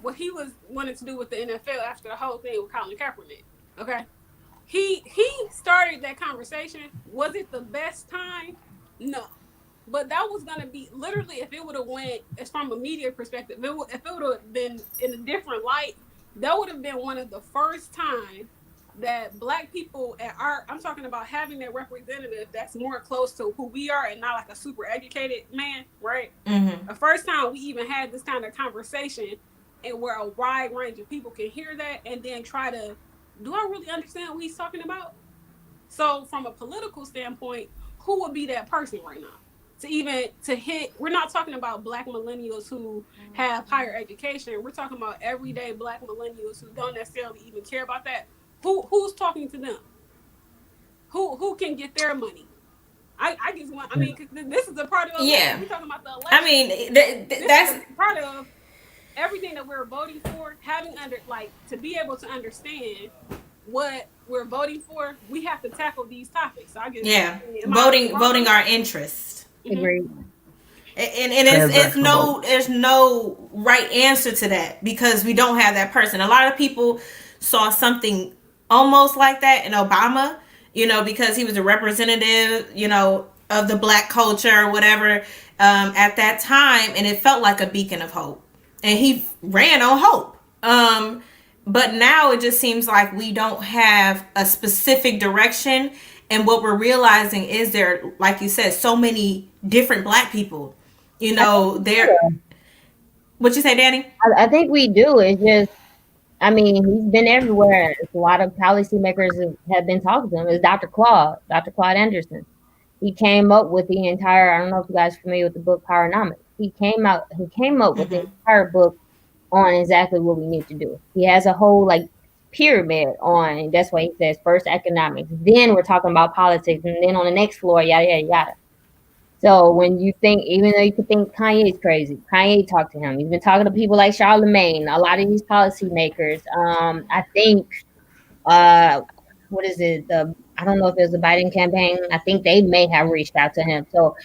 what he was wanting to do with the NFL after the whole thing with Colin Kaepernick. Okay, he started that conversation. Was it the best time? No, but that was gonna be literally if it would have went as from a media perspective. If it would have been in a different light, that would have been one of the first times that black people I'm talking about having that representative that's more close to who we are and not like a super educated man, right? The first time we even had this kind of conversation and where a wide range of people can hear that and then try to, do I really understand what he's talking about? So from a political standpoint, who would be that person right now? To hit, we're not talking about black millennials who have higher education. We're talking about everyday black millennials who don't necessarily even care about that. Who's talking to them? Who can get their money? I just want. I mean, this is a part of. Yeah. We're talking about the election. I mean, that's part of everything that we're voting for. Having to be able to understand what we're voting for, we have to tackle these topics. So I guess voting our interest. Agreed. And there's no right answer to that because we don't have that person. A lot of people saw something almost like that in Obama, because he was a representative, of the black culture or whatever at that time, and it felt like a beacon of hope. And he ran on hope. But now it just seems like we don't have a specific direction. And what we're realizing is there, like you said, so many different black people. There. What you say, Danny? I think we do. It's just, I mean, he's been everywhere. A lot of policymakers have been talking to him. It's Dr. Claude Anderson. He came up with the entire, I don't know if you guys are familiar with the book Powernomics. He came up with the entire book on exactly what we need to do. He has a whole pyramid on, and that's why he says first economics, then we're talking about politics, and then on the next floor, yada, yada, yada. So when you think, even though you could think Kanye's crazy, Kanye talked to him. He's been talking to people like Charlemagne, a lot of these policymakers. I think, what is it? I don't know if it was the Biden campaign. I think they may have reached out to him. So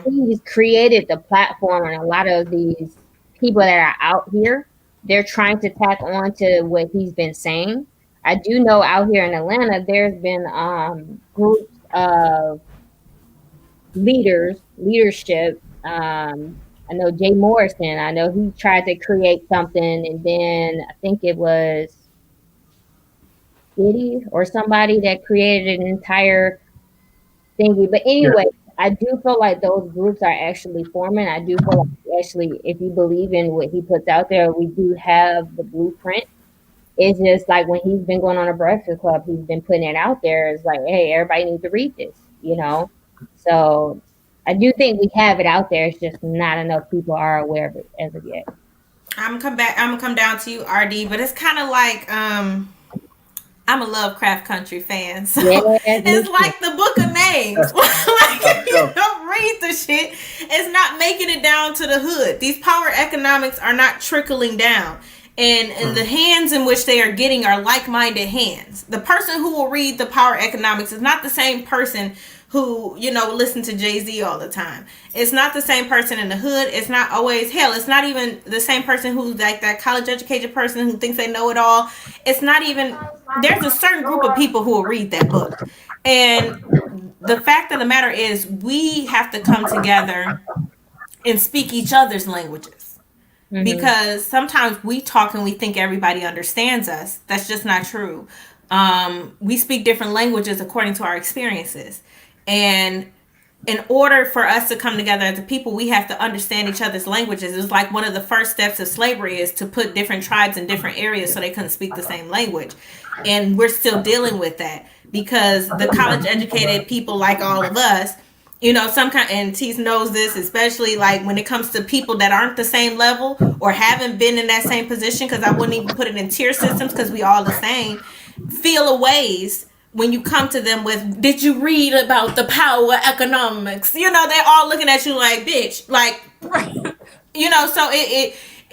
he's created the platform, and a lot of these people that are out here, they're trying to tack on to what he's been saying. I do know out here in Atlanta, there's been groups of leadership. I know Jay Morrison. I know he tried to create something, and then I think it was Diddy or somebody that created an entire thingy. But anyway, I do feel like those groups are actually forming. I do feel like actually, if you believe in what he puts out there, we do have the blueprint. It's just like when he's been going on a Breakfast Club, he's been putting it out there. It's like, hey, everybody needs to read this, So I do think we have it out there. It's just not enough people are aware of it as of yet. I'm gonna come down to you, RD, but it's kind of like I'm a Lovecraft Country fan, so it's like the Book of Names. read the shit is not making it down to the hood. These power economics are not trickling down. And the hands in which they are getting are like-minded hands. The person who will read the power economics is not the same person who, listen to Jay-Z all the time. It's not the same person in the hood. It's not always, hell, it's not even the same person who's like that college educated person who thinks they know it all. It's not even, there's a certain group of people who will read that book. And the fact of the matter is, we have to come together and speak each other's languages. Mm-hmm. Because sometimes we talk and we think everybody understands us. That's just not true. We speak different languages according to our experiences. And in order for us to come together as a people, we have to understand each other's languages. It's like one of the first steps of slavery is to put different tribes in different areas so they couldn't speak the same language. And we're still dealing with that because the college educated people like all of us, and Tease knows this, especially like when it comes to people that aren't the same level or haven't been in that same position, because I wouldn't even put it in tier systems because we all the same, feel a ways when you come to them with, did you read about the power economics? They're all looking at you like, bitch, like, so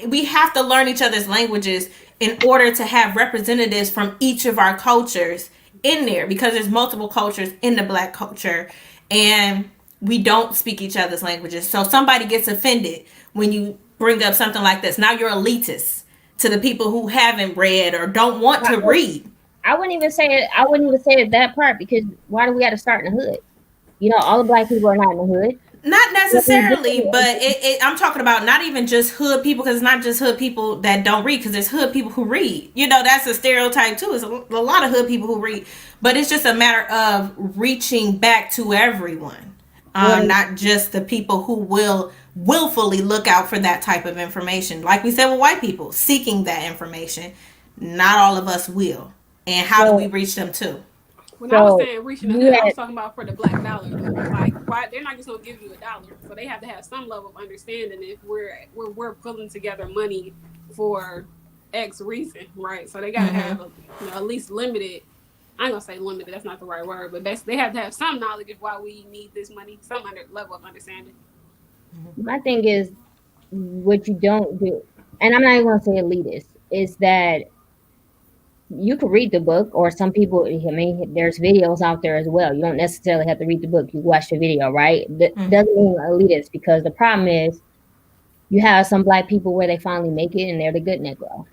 we have to learn each other's languages in order to have representatives from each of our cultures in there, because there's multiple cultures in the Black culture and we don't speak each other's languages. So somebody gets offended when you bring up something like this. Now you're elitist to the people who haven't read or don't want to read. I wouldn't even say it. I wouldn't even say it that part, because why do we got to start in the hood? All the Black people are not in the hood. Not necessarily, but I'm talking about not even just hood people, because it's not just hood people that don't read, because there's hood people who read. That's a stereotype too. It's a lot of hood people who read, but it's just a matter of reaching back to everyone, not just the people who will willfully look out for that type of information. Like we said with white people, seeking that information. Not all of us will. And how do we reach them too? When I was saying reaching the hood, I was talking about for the Black dollar. Like, why they're not just gonna give you $1, so they have to have some level of understanding if we're pulling together money for X reason, right? So they gotta have at least limited. I ain't gonna say limited. That's not the right word, but they have to have some knowledge of why we need this money, some level of understanding. My thing is, what you don't do, and I'm not even gonna say elitist, is that you could read the book, or some people, there's videos out there as well. You don't necessarily have to read the book. You watch the video, right? That doesn't mean elitist, because the problem is you have some Black people where they finally make it and they're the good Negro,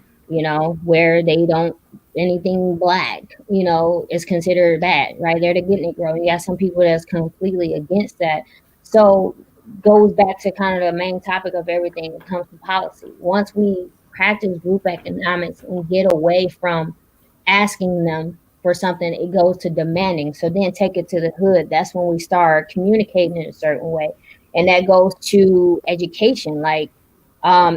where they don't, anything Black, is considered bad, right? They're the good Negro. And you have some people that's completely against that. So goes back to kind of the main topic of everything that comes to policy. Once we practice group economics and get away from asking them for something, it goes to demanding. So then take it to the hood. That's when we start communicating in a certain way. And that goes to education, like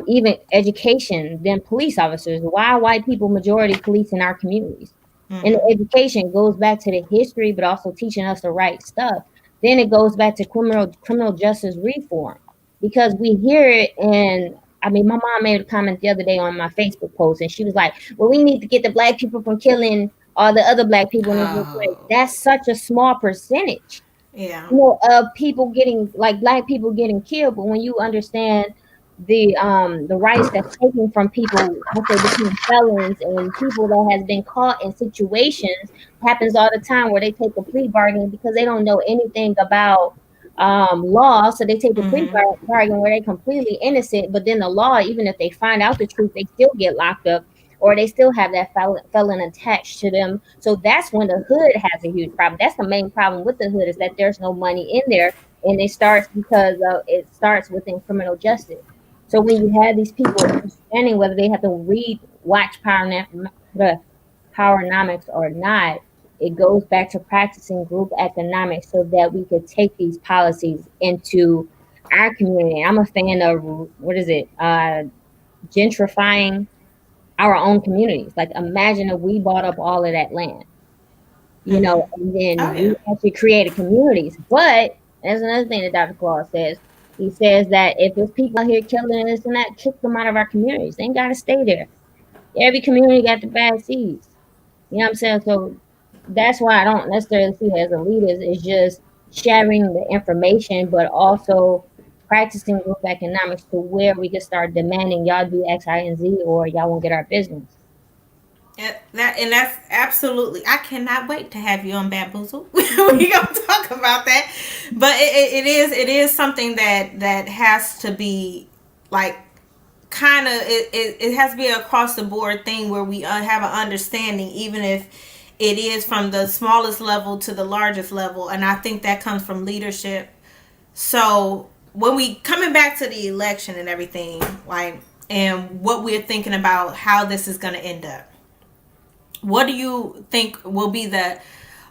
even education, then police officers. Why are white people majority police in our communities? And the education goes back to the history, but also teaching us the right stuff. Then it goes back to criminal justice reform, because we hear it. And my mom made a comment the other day on my Facebook post, and she was like, well, we need to get the Black people from killing all the other Black people. That's such a small percentage, of people getting, like, Black people getting killed. But when you understand the rights that's taken from people once they become felons, and people that has been caught in situations, happens all the time, where they take a plea bargain because they don't know anything about law, so they take the plea bargain where they're completely innocent, but then the law, even if they find out the truth, they still get locked up, or they still have that felon attached to them. So that's when the hood has a huge problem. That's the main problem with the hood, is that there's no money in there, and it starts because it starts within criminal justice. So when you have these people understanding whether they have to watch Powernomics or not, it goes back to practicing group economics so that we could take these policies into our community. I'm a fan of, gentrifying our own communities. Like, imagine if we bought up all of that land, and then we actually created communities. But there's another thing that Dr. Claus says. He says that if there's people out here killing this and that, kick them out of our communities. They ain't got to stay there. Every community got the bad seeds. You know what I'm saying? So that's why I don't necessarily see it as elitist. It's just sharing the information, but also practicing group economics to where we can start demanding y'all do X, Y, and Z, or y'all won't get our business. That's absolutely. I cannot wait to have you on Bamboozle. We gonna talk about that, but it is something that has to be like kind of it has to be a across the board thing where we have an understanding, even if it is from the smallest level to the largest level, and I think that comes from leadership. So when we coming back to the election and everything, like, and what we're thinking about how this is going to end up, what do you think will be the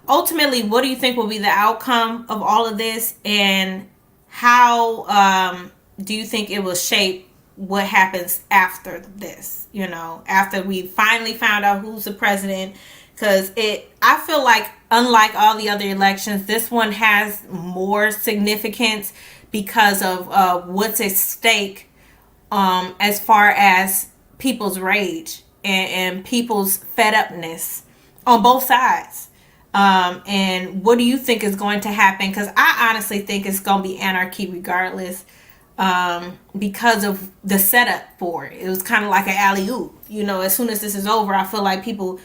ultimately, what do you think will be the outcome of all of this, and how do you think it will shape what happens after this, after we finally found out who's the president? Because I feel like, unlike all the other elections, this one has more significance because of what's at stake, as far as people's rage and people's fed upness on both sides. And what do you think is going to happen? Because I honestly think it's going to be anarchy regardless, because of the setup for it. It was kind of like an alley-oop. As soon as this is over, I feel like people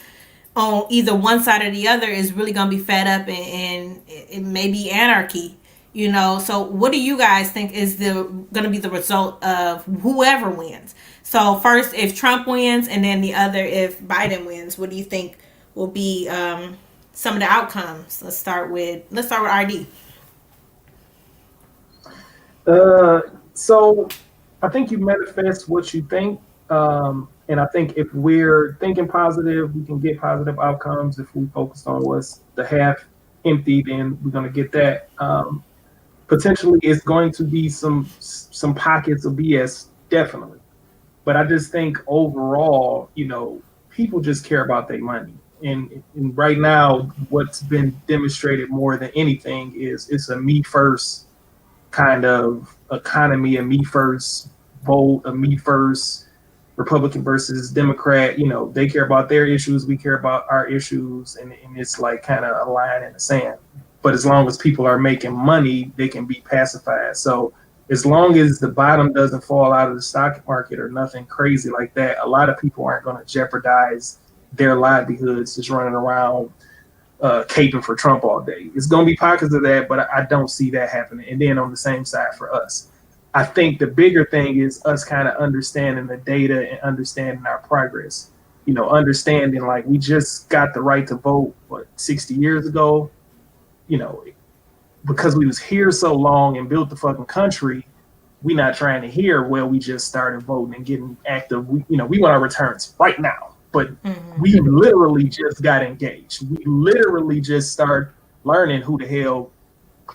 on either one side or the other is really going to be fed up, and it may be anarchy. So what do you guys think is going to be the result of whoever wins? So first, if Trump wins, and then the other if Biden wins, what do you think will be some of the outcomes? Let's start with RD. So I think you manifest what you think. And I think if we're thinking positive, we can get positive outcomes. If we focus on what's the half empty, then we're going to get that. Potentially, it's going to be some pockets of BS, definitely. But I just think overall, people just care about their money. And right now, what's been demonstrated more than anything is it's a me first kind of economy, a me first vote, a me first Republican versus Democrat. They care about their issues, we care about our issues, and it's like kind of a line in the sand. But as long as people are making money, they can be pacified. So as long as the bottom doesn't fall out of the stock market or nothing crazy like that, a lot of people aren't going to jeopardize their livelihoods just running around caping for Trump all day. It's going to be pockets of that, but I don't see that happening. And then on the same side for us, I think the bigger thing is us kind of understanding the data and understanding our progress. Understanding like we just got the right to vote, 60 years ago, because we was here so long and built the fucking country, we not trying to hear, well, we just started voting and getting active. We want our returns right now. But we literally just got engaged. We literally just started learning who the hell,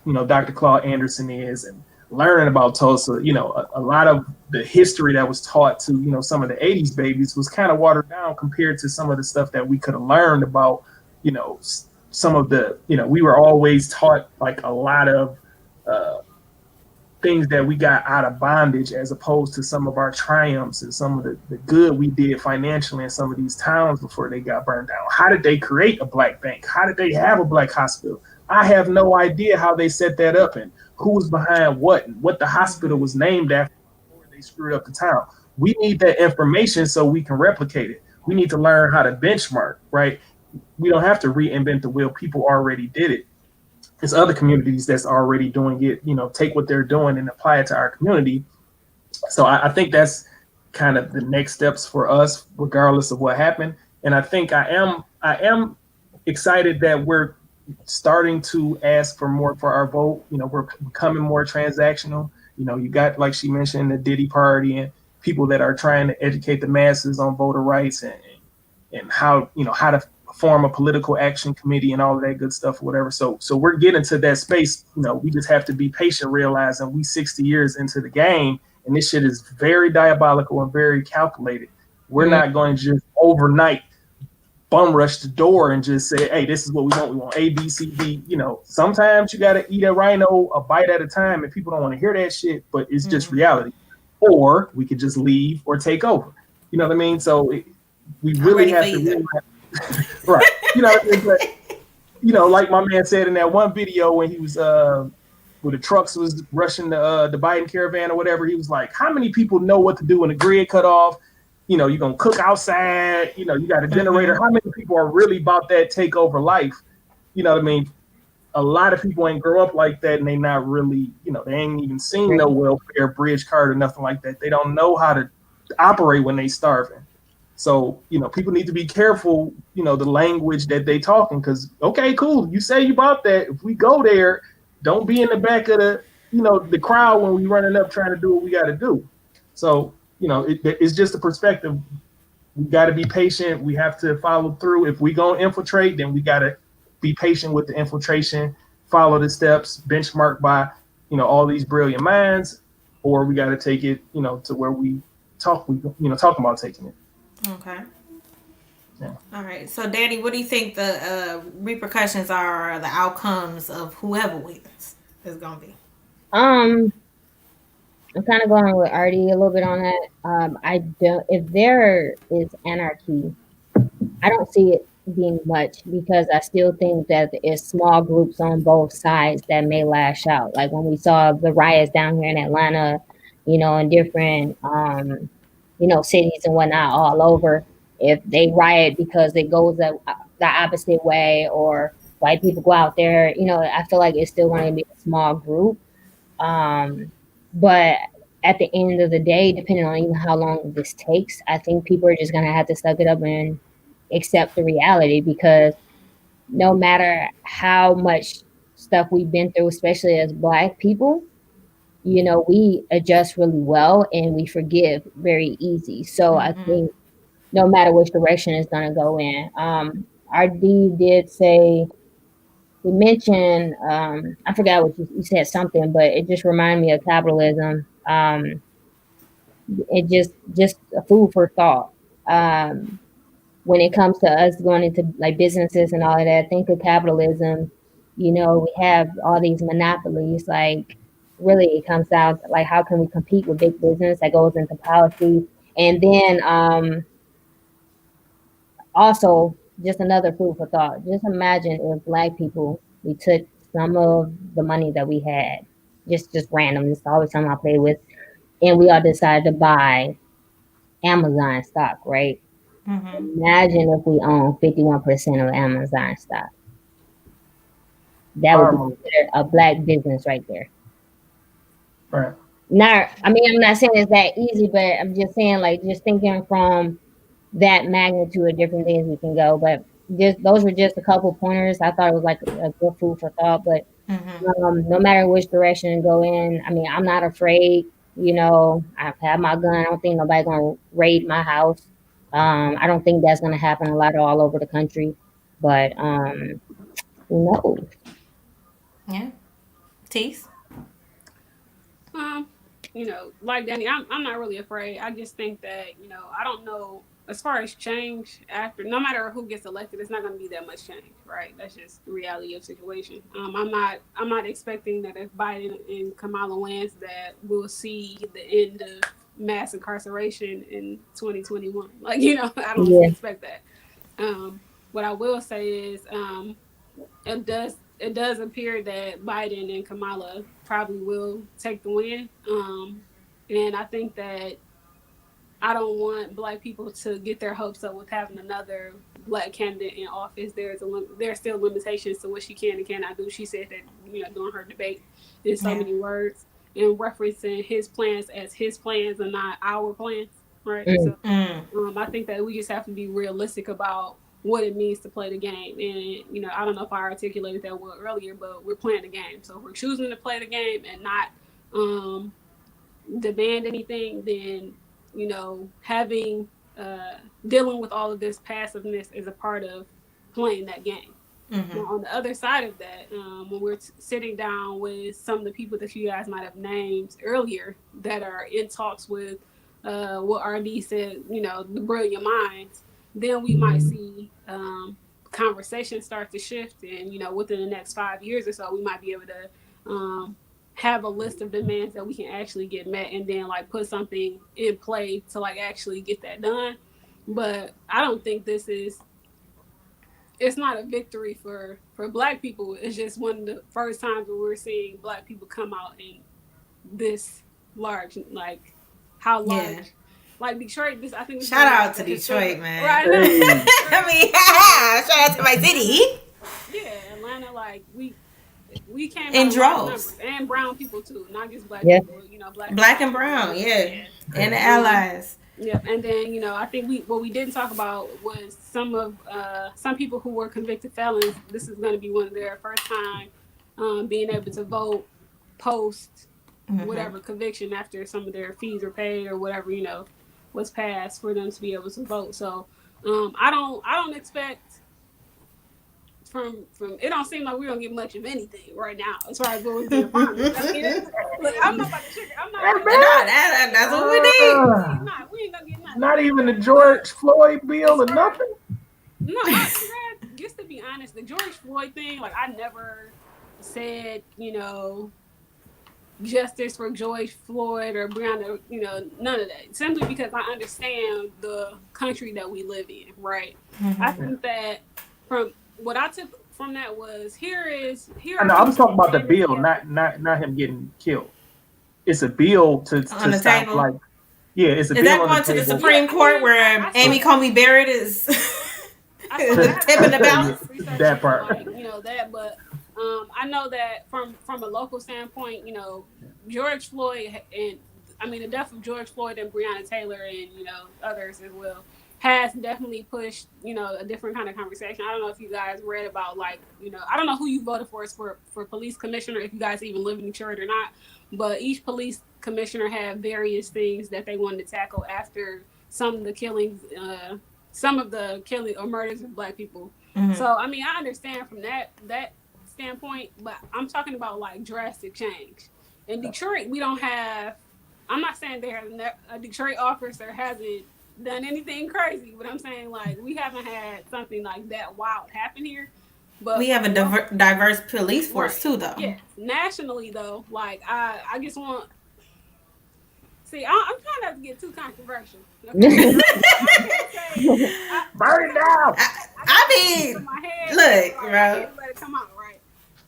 Dr. Claude Anderson is, and learning about Tulsa. A lot of the history that was taught to, some of the 80s babies was kind of watered down compared to some of the stuff that we could have learned about, some of the, we were always taught like a lot of things that we got out of bondage, as opposed to some of our triumphs and some of the good we did financially in some of these towns before they got burned down. How did they create a black bank? How did they have a black hospital? I have no idea how they set that up and who was behind what and what the hospital was named after before they screwed up the town. We need that information so we can replicate it. We need to learn how to benchmark, right? We don't have to reinvent the wheel. People already did it. There's other communities that's already doing it, take what they're doing and apply it to our community. So I think that's kind of the next steps for us, regardless of what happened. And I think I am excited that we're starting to ask for more for our vote. We're becoming more transactional. You got, like she mentioned, the Diddy party and people that are trying to educate the masses on voter rights and how to form a political action committee and all of that good stuff or whatever. So we're getting to that space. We just have to be patient, realizing we 60 years into the game, and this shit is very diabolical and very calculated. We're not going to just overnight bum rush the door and just say, hey, this is what we want. We want A, B, C, D. Sometimes you got to eat a rhino a bite at a time, and people don't want to hear that shit, but it's just reality. Or we could just leave or take over. You know what I mean? So we really have to realize. Right. like my man said in that one video when he was where the trucks was rushing the Biden caravan or whatever, he was like, how many people know what to do when the grid cut off? You're gonna cook outside, you got a generator. How many people are really about that takeover life? You know what I mean? A lot of people ain't grow up like that, and they not really, they ain't even seen no welfare bridge card or nothing like that. They don't know how to operate when they starving. So, people need to be careful, the language that they talking, because, okay, cool. You say you bought that. If we go there, don't be in the back of the crowd when we running up trying to do what we got to do. So, it's just a perspective. We got to be patient. We have to follow through. If we going to infiltrate, then we got to be patient with the infiltration, follow the steps, benchmarked by, all these brilliant minds, or we got to take it, to where we talking about taking it. Okay. Yeah. All right. So, Daddy, what do you think the repercussions are, or the outcomes of whoever wins is going to be? I'm kind of going with Artie a little bit on that. I don't. If there is anarchy, I don't see it being much because I still think that it's small groups on both sides that may lash out. Like when we saw the riots down here in Atlanta, in different, cities and whatnot all over. If they riot because it goes the opposite way, or white people go out there, I feel like it's still going to be a small group. But at the end of the day, depending on even how long this takes, I think people are just going to have to suck it up and accept the reality, because no matter how much stuff we've been through, especially as Black people, we adjust really well and we forgive very easy. So I think no matter which direction it's going to go in. RD did say, he mentioned, I forgot what you said something, but it just reminded me of capitalism. It just a food for thought. When it comes to us going into like businesses and all of that, think of capitalism. We have all these monopolies. Like, really, it comes down to like, how can we compete with big business? That goes into policy, and then also just another food for thought. Just imagine if Black people, we took some of the money that we had, just random. This is always something I play with, and we all decided to buy Amazon stock, right? Imagine if we own 51% of Amazon stock. That would be considered a Black business right there. Right. Now, I mean, I'm not saying it's that easy, but I'm just saying, like, just thinking from that magnitude of different things we can go. But those were just a couple pointers. I thought it was like a good food for thought. But no matter which direction to go in, I mean, I'm not afraid. I've had my gun. I don't think nobody's gonna raid my house. I don't think that's gonna happen a lot all over the country. But who knows? Yeah. Tease? Like Danny, I'm not really afraid. I just think that, I don't know, as far as change after, no matter who gets elected, it's not going to be that much change, right? That's just the reality of the situation. I'm not expecting that if Biden and Kamala wins, that we'll see the end of mass incarceration in 2021. Like, I don't expect that. What I will say is, it does appear that Biden and Kamala probably will take the win. And I think that I don't want Black people to get their hopes up with having another Black candidate in office. There's still limitations to what she can and cannot do. She said that during her debate in so many words, and referencing his plans as his plans and not our plans, right? So I think that we just have to be realistic about what it means to play the game. And I don't know if I articulated that well earlier, but we're playing the game. So if we're choosing to play the game and not demand anything, then having dealing with all of this passiveness is a part of playing that game. Now, on the other side of that, when we're sitting down with some of the people that you guys might have named earlier that are in talks with what RD said, the brilliant minds, then we might see conversations start to shift, and within the next 5 years or so, we might be able to have a list of demands that we can actually get met, and then like put something in play to like actually get that done. But I don't think this is it's not a victory for Black people. It's just one of the first times where we're seeing Black people come out in this large, like how large. Yeah. Like Detroit, I think. Shout out to Detroit, man. Right. I mean, shout out to my city. Yeah, Atlanta, like we came in out droves, and brown people too, not just Black Yeah. people. black and brown, yeah, and the allies. Yeah, and then I think what we didn't talk about was some people who were convicted felons. This is going to be one of their first time being able to vote post whatever conviction after some of their fees are paid or whatever was passed for them to be able to vote. So I don't expect from it don't seem like we're gonna get much of anything right now as far as what was being promised. I mean, look, I'm not about to trigger. I'm not. That's what we need. We ain't gonna get nothing. Not even the George Floyd bill or nothing. No, just to be honest, the George Floyd thing, like I never said, justice for George Floyd or Breonna, none of that. Simply because I understand the country that we live in, right? I think that from what I took from that was here. No, I was talking about the bill, not him getting killed. It's a bill to on the stop, table. like, yeah, it's a bill. Is that going to the Supreme Court where Amy Coney Barrett is tipping the balance? That part, that, but I know that from a local standpoint, George Floyd and the death of George Floyd and Breonna Taylor and others as well has definitely pushed, a different kind of conversation. I don't know if you guys read about I don't know who you voted for police commissioner, if you guys even live in Detroit or not, but each police commissioner had various things that they wanted to tackle after some of the killings or murders of Black people. Mm-hmm. So, I understand from that standpoint, but I'm talking about drastic change. In Detroit, we don't have, I'm not saying a Detroit officer hasn't done anything crazy, but I'm saying we haven't had something like that wild happen here. But we have a diverse police force too, though. Yeah, nationally though, I just want. See, I'm trying not to get too controversial. Okay? Burn it down. Look, bro. Let it come out, right?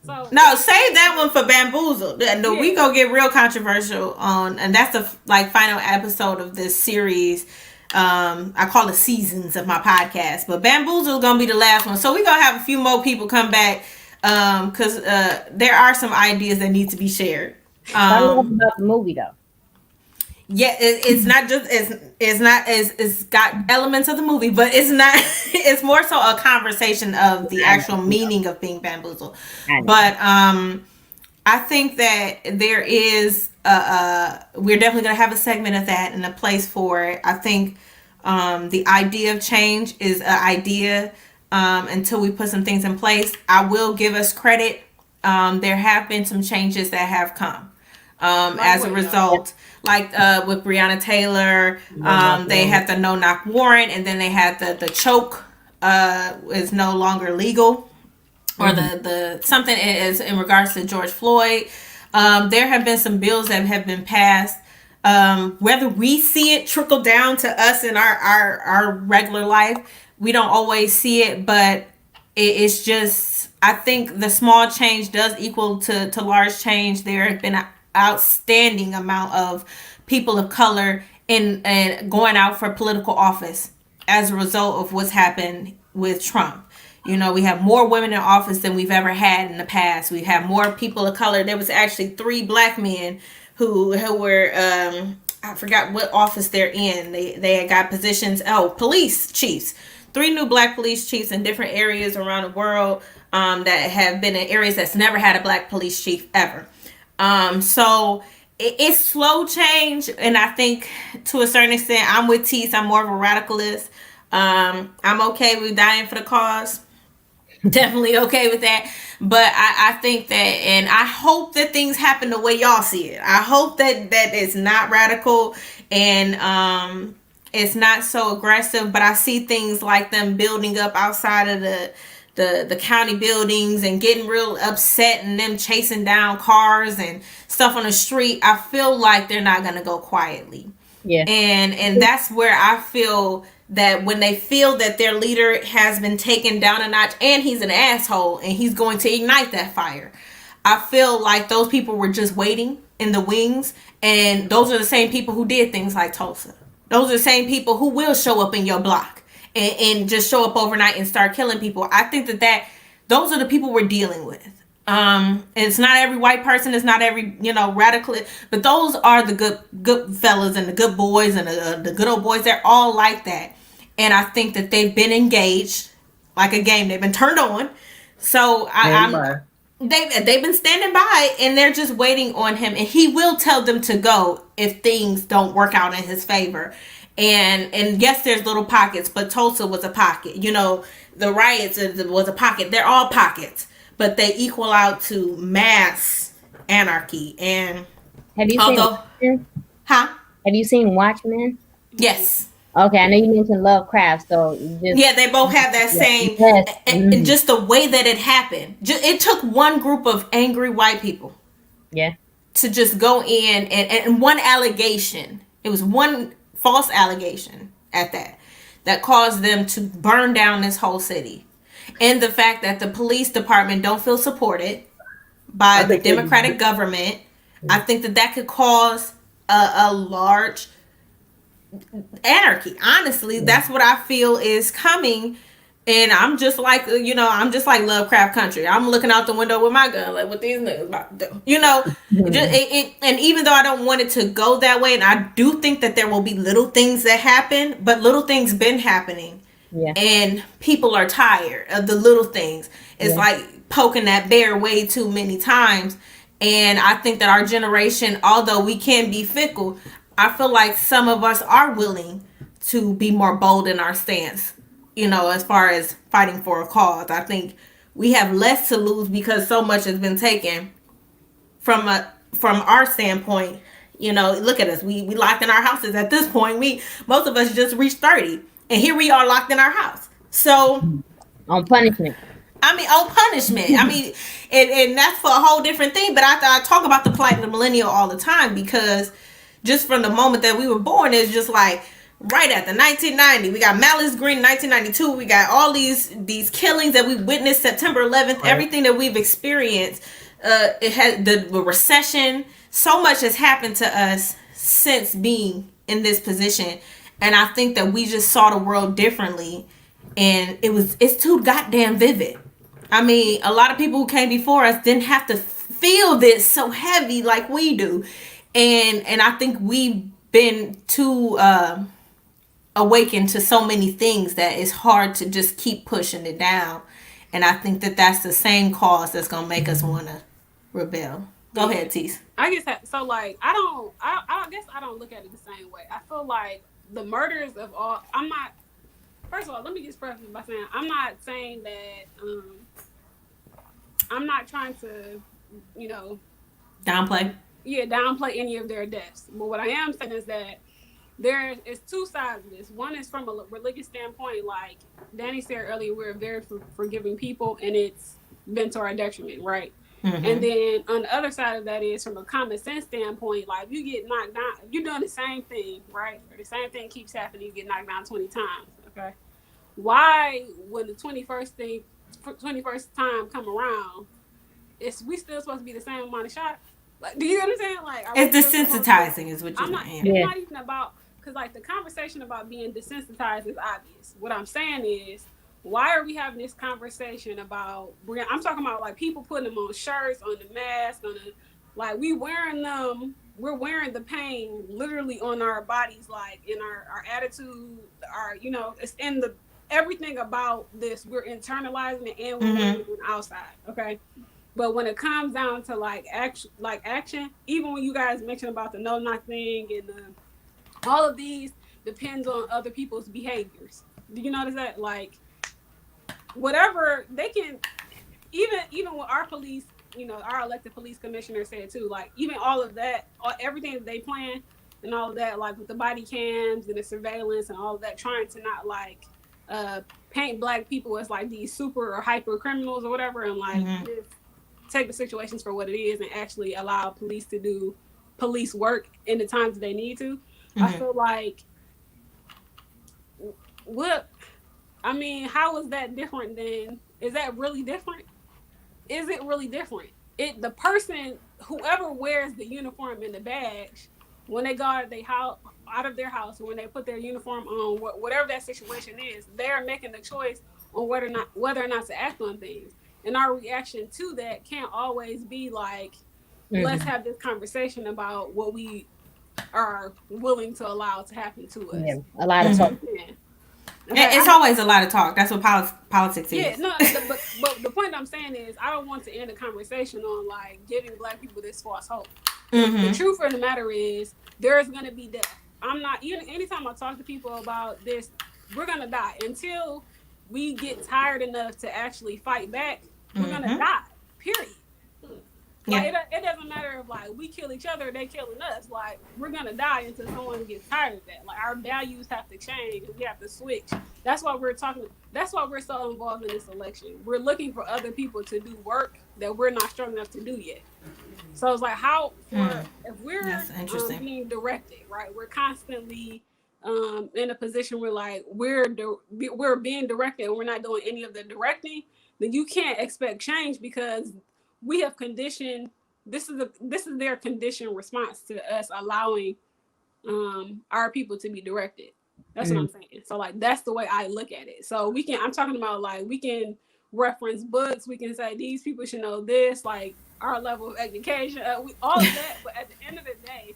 So no, save that one for Bamboozle. No, we gonna get real controversial and that's the final episode of this series. I call it seasons of my podcast, but Bamboozle is gonna be the last one. So we're gonna have a few more people come back because there are some ideas that need to be shared. I love about the movie though. Yeah, it's not just it's got elements of the movie, but it's not. It's more so a conversation of the actual meaning of being bamboozled. But I think that there is we're definitely gonna have a segment of that and a place for it. I think the idea of change is an idea until we put some things in place. I will give us credit. There have been some changes that have come as a result. With Breonna Taylor, they had the no-knock warrant, and then they had the choke is no longer legal, or the something is in regards to George Floyd. There have been some bills that have been passed. Whether we see it trickle down to us in our regular life, we don't always see it, but it's just, I think the small change does equal to large change. There have been outstanding amount of people of color in going out for political office as a result of what's happened with Trump. We have more women in office than we've ever had in the past. We have more people of color. There was actually 3 Black men who were I forgot what office they're in. They had got positions. Police chiefs. 3 new Black police chiefs in different areas around the world that have been in areas that's never had a Black police chief ever. So it's slow change, and I think to a certain extent, I'm with Tease. I'm more of a radicalist. I'm okay with dying for the cause. Definitely okay with that. But I think that, and I hope that things happen the way y'all see it. I hope that it's not radical and it's not so aggressive. But I see things like them building up outside of the county buildings and getting real upset and them chasing down cars and stuff on the street. I feel like they're not going to go quietly. Yeah. And that's where I feel that when they feel that their leader has been taken down a notch and he's an asshole and he's going to ignite that fire, I feel like those people were just waiting in the wings, and those are the same people who did things like Tulsa. Those are the same people who will show up in your block and just show up overnight and start killing people. I think that those are the people we're dealing with. It's not every white person, it's not every, radical, but those are the good fellas and the good boys and the good old boys. They're all like that, and I think that they've been engaged like a game. They've been turned on. So they've been standing by, and they're just waiting on him, and he will tell them to go if things don't work out in his favor. And yes, there's little pockets, but Tulsa was a pocket. The riots was a pocket. They're all pockets, but they equal out to mass anarchy. And have you seen Watchmen? Huh? Have you seen Watchmen? Yes. Okay, I know you mentioned Lovecraft, so they both have that same, and just the way that it happened. It took one group of angry white people, to just go in and one allegation. It was one false allegation at that caused them to burn down this whole city, and the fact that the police department don't feel supported by the Democratic government. I think that could cause a large anarchy. Honestly, that's what I feel is coming. And I'm just like, Lovecraft Country. I'm looking out the window with my gun, like, what these niggas about to do? And even though I don't want it to go that way, and I do think that there will be little things that happen, but little things been happening. Yeah. And people are tired of the little things. It's like poking that bear way too many times. And I think that our generation, although we can be fickle, I feel like some of us are willing to be more bold in our stance, as far as fighting for a cause. I think we have less to lose because so much has been taken from our standpoint. Look at us. We locked in our houses at this point. Most of us just reached 30, and here we are locked in our house. So on punishment. And that's for a whole different thing. But I talk about the plight of the millennial all the time, because just from the moment that we were born, it's just like right after 1990, we got Malice Green, 1992, we got all these killings that we witnessed, September 11th, everything that we've experienced. It had the recession. So much has happened to us since being in this position, and I think that we just saw the world differently, and it's too goddamn vivid. I mean, a lot of people who came before us didn't have to feel this so heavy like we do. And I think we've been too awakened to so many things that it's hard to just keep pushing it down. And I think that that's the same cause that's going to make us want to rebel. Go ahead, Tease. I guess so. Like, I guess I don't look at it the same way. I feel like the murders of all, first of all, let me just preface by saying, I'm not saying that, I'm not trying to, downplay any of their deaths. But what I am saying is that there is two sides of this. One is from a religious standpoint, like Danny said earlier, we're very forgiving people, and it's been to our detriment, right? Mm-hmm. And then on the other side of that is from a common sense standpoint, like you get knocked down, you're doing the same thing, right? Or the same thing keeps happening, you get knocked down 20 times, okay? Why, when the 21st time come around, we still supposed to be the same amount of shots? Like, do you understand? Like, it's desensitizing, is what you're saying. It's not even about, because like the conversation about being desensitized is obvious. What I'm saying is, why are we having this conversation about? I'm talking about like people putting them on shirts, on the mask, like we're wearing the pain literally on our bodies, like in our attitude, it's in everything about this. We're internalizing it and we're wearing it on the outside, okay? But when it comes down to like action, even when you guys mentioned about the no-knock thing and all of these depends on other people's behaviors. Do you notice that? Like, whatever they can, even with our police, our elected police commissioner said too, like even all of that, everything that they plan and all of that, like with the body cams and the surveillance and all of that, trying to not like paint black people as like these super or hyper criminals or whatever, and like just take the situations for what it is and actually allow police to do police work in the times that they need to. I feel like what I mean, how is that different than? Is that really different? Is it really different? The person, whoever wears the uniform and the badge, when they go out of their house, when they put their uniform on, whatever that situation is, they're making the choice on whether or not to act on things. And our reaction to that can't always be like, let's Mm-hmm. have this conversation about what we are willing to allow to happen to Yeah, us. a lot of That's what Mm-hmm. talk. I'm saying. Okay, It's always a lot of talk. That's what politics yeah, is. no, but the point I'm saying is I don't want to end the conversation on like giving black people this false hope. The Mm-hmm. truth of the matter is there's gonna be death. I'm not even anytime I talk to people about this, we're gonna die until we get tired enough to actually fight back. We're gonna Mm-hmm. die. Period. Like Yeah. it doesn't matter if like we kill each other, or they killing us. Like we're gonna die until someone gets tired of that. Like our values have to change and we have to switch. That's why we're talking. That's why we're so involved in this election. We're looking for other people to do work that we're not strong enough to do yet. So it's like how Mm. for if we're That's interesting. being directed, right? We're constantly in a position where like we're being directed and we're not doing any of the directing. Then you can't expect change because we have conditioned. This is their conditioned response to us allowing our people to be directed. That's what Mm. I'm saying. So like that's the way I look at it. So we can I'm talking about like we can reference books, we can say these people should know this, like our level of education, all of that. But at the end of the day,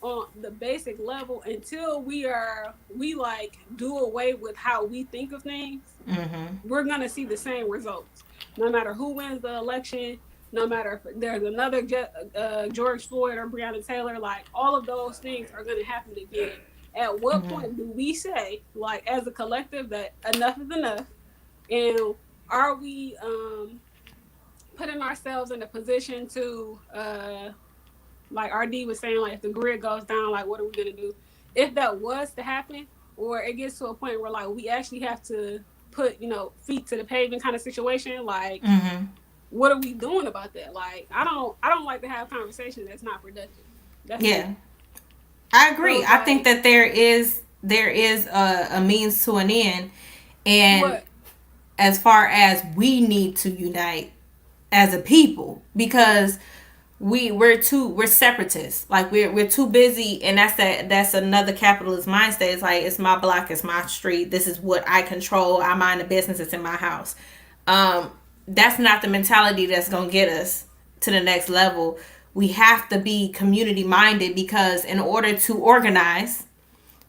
on the basic level, until we like do away with how we think of things, Mm-hmm. we're gonna see the same results. No matter who wins the election, no matter if there's another George Floyd or Breonna Taylor, like all of those things are gonna happen again. At what Mm-hmm. point do we say, like as a collective, that enough is enough? And are we putting ourselves in a position to like RD was saying, like if the grid goes down, like what are we gonna do? If that was to happen, or it gets to a point where like we actually have to put, feet to the pavement kind of situation, like Mm-hmm. what are we doing about that? Like I don't like to have conversations that's not productive. That's me. Yeah. I So agree. it's I think like that there is a means to an end, and what? as far as we need to unite as a people, because we're separatists. Like we're too busy, and that's another capitalist mindset. It's like it's my block, it's my street, this is what I control, I mind the business, it's in my house. um that's not the mentality that's gonna get us to the next level. We have to be community minded, because in order to organize,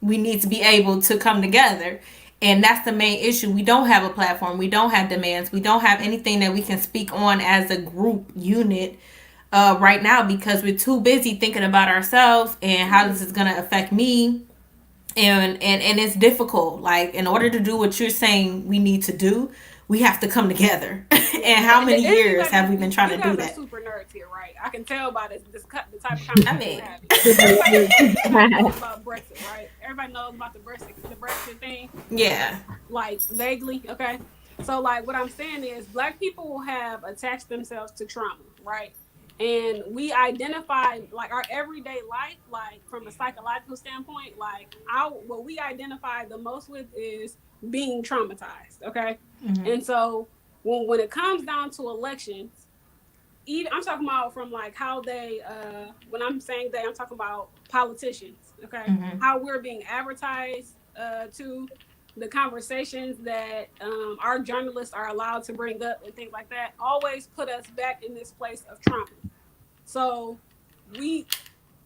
we need to be able to come together. And that's the main issue. We don't have a platform, we don't have demands, we don't have anything that we can speak on as a group unit right now, because we're too busy thinking about ourselves and how this is going to affect me. And it's difficult. Like, in order to do what you're saying we need to do, we have to come together. Yeah, And how many you years guys, have we been trying you to do guys are that? super nerds here, right? I can tell by the type of I conversation we're mean, having. Everybody knows about Brexit, right? Everybody knows about the Brexit thing. yeah. Like vaguely, okay. So like what I'm saying is black people have attached themselves to trauma, right? And we identify like our everyday life, like from a psychological standpoint, like what we identify the most with is being traumatized, okay. Mm-hmm. And so when it comes down to elections, even I'm talking about from like how they when I'm saying they, I'm talking about politicians, okay, Mm-hmm. how we're being advertised to, the conversations that our journalists are allowed to bring up and things like that always put us back in this place of trauma. So we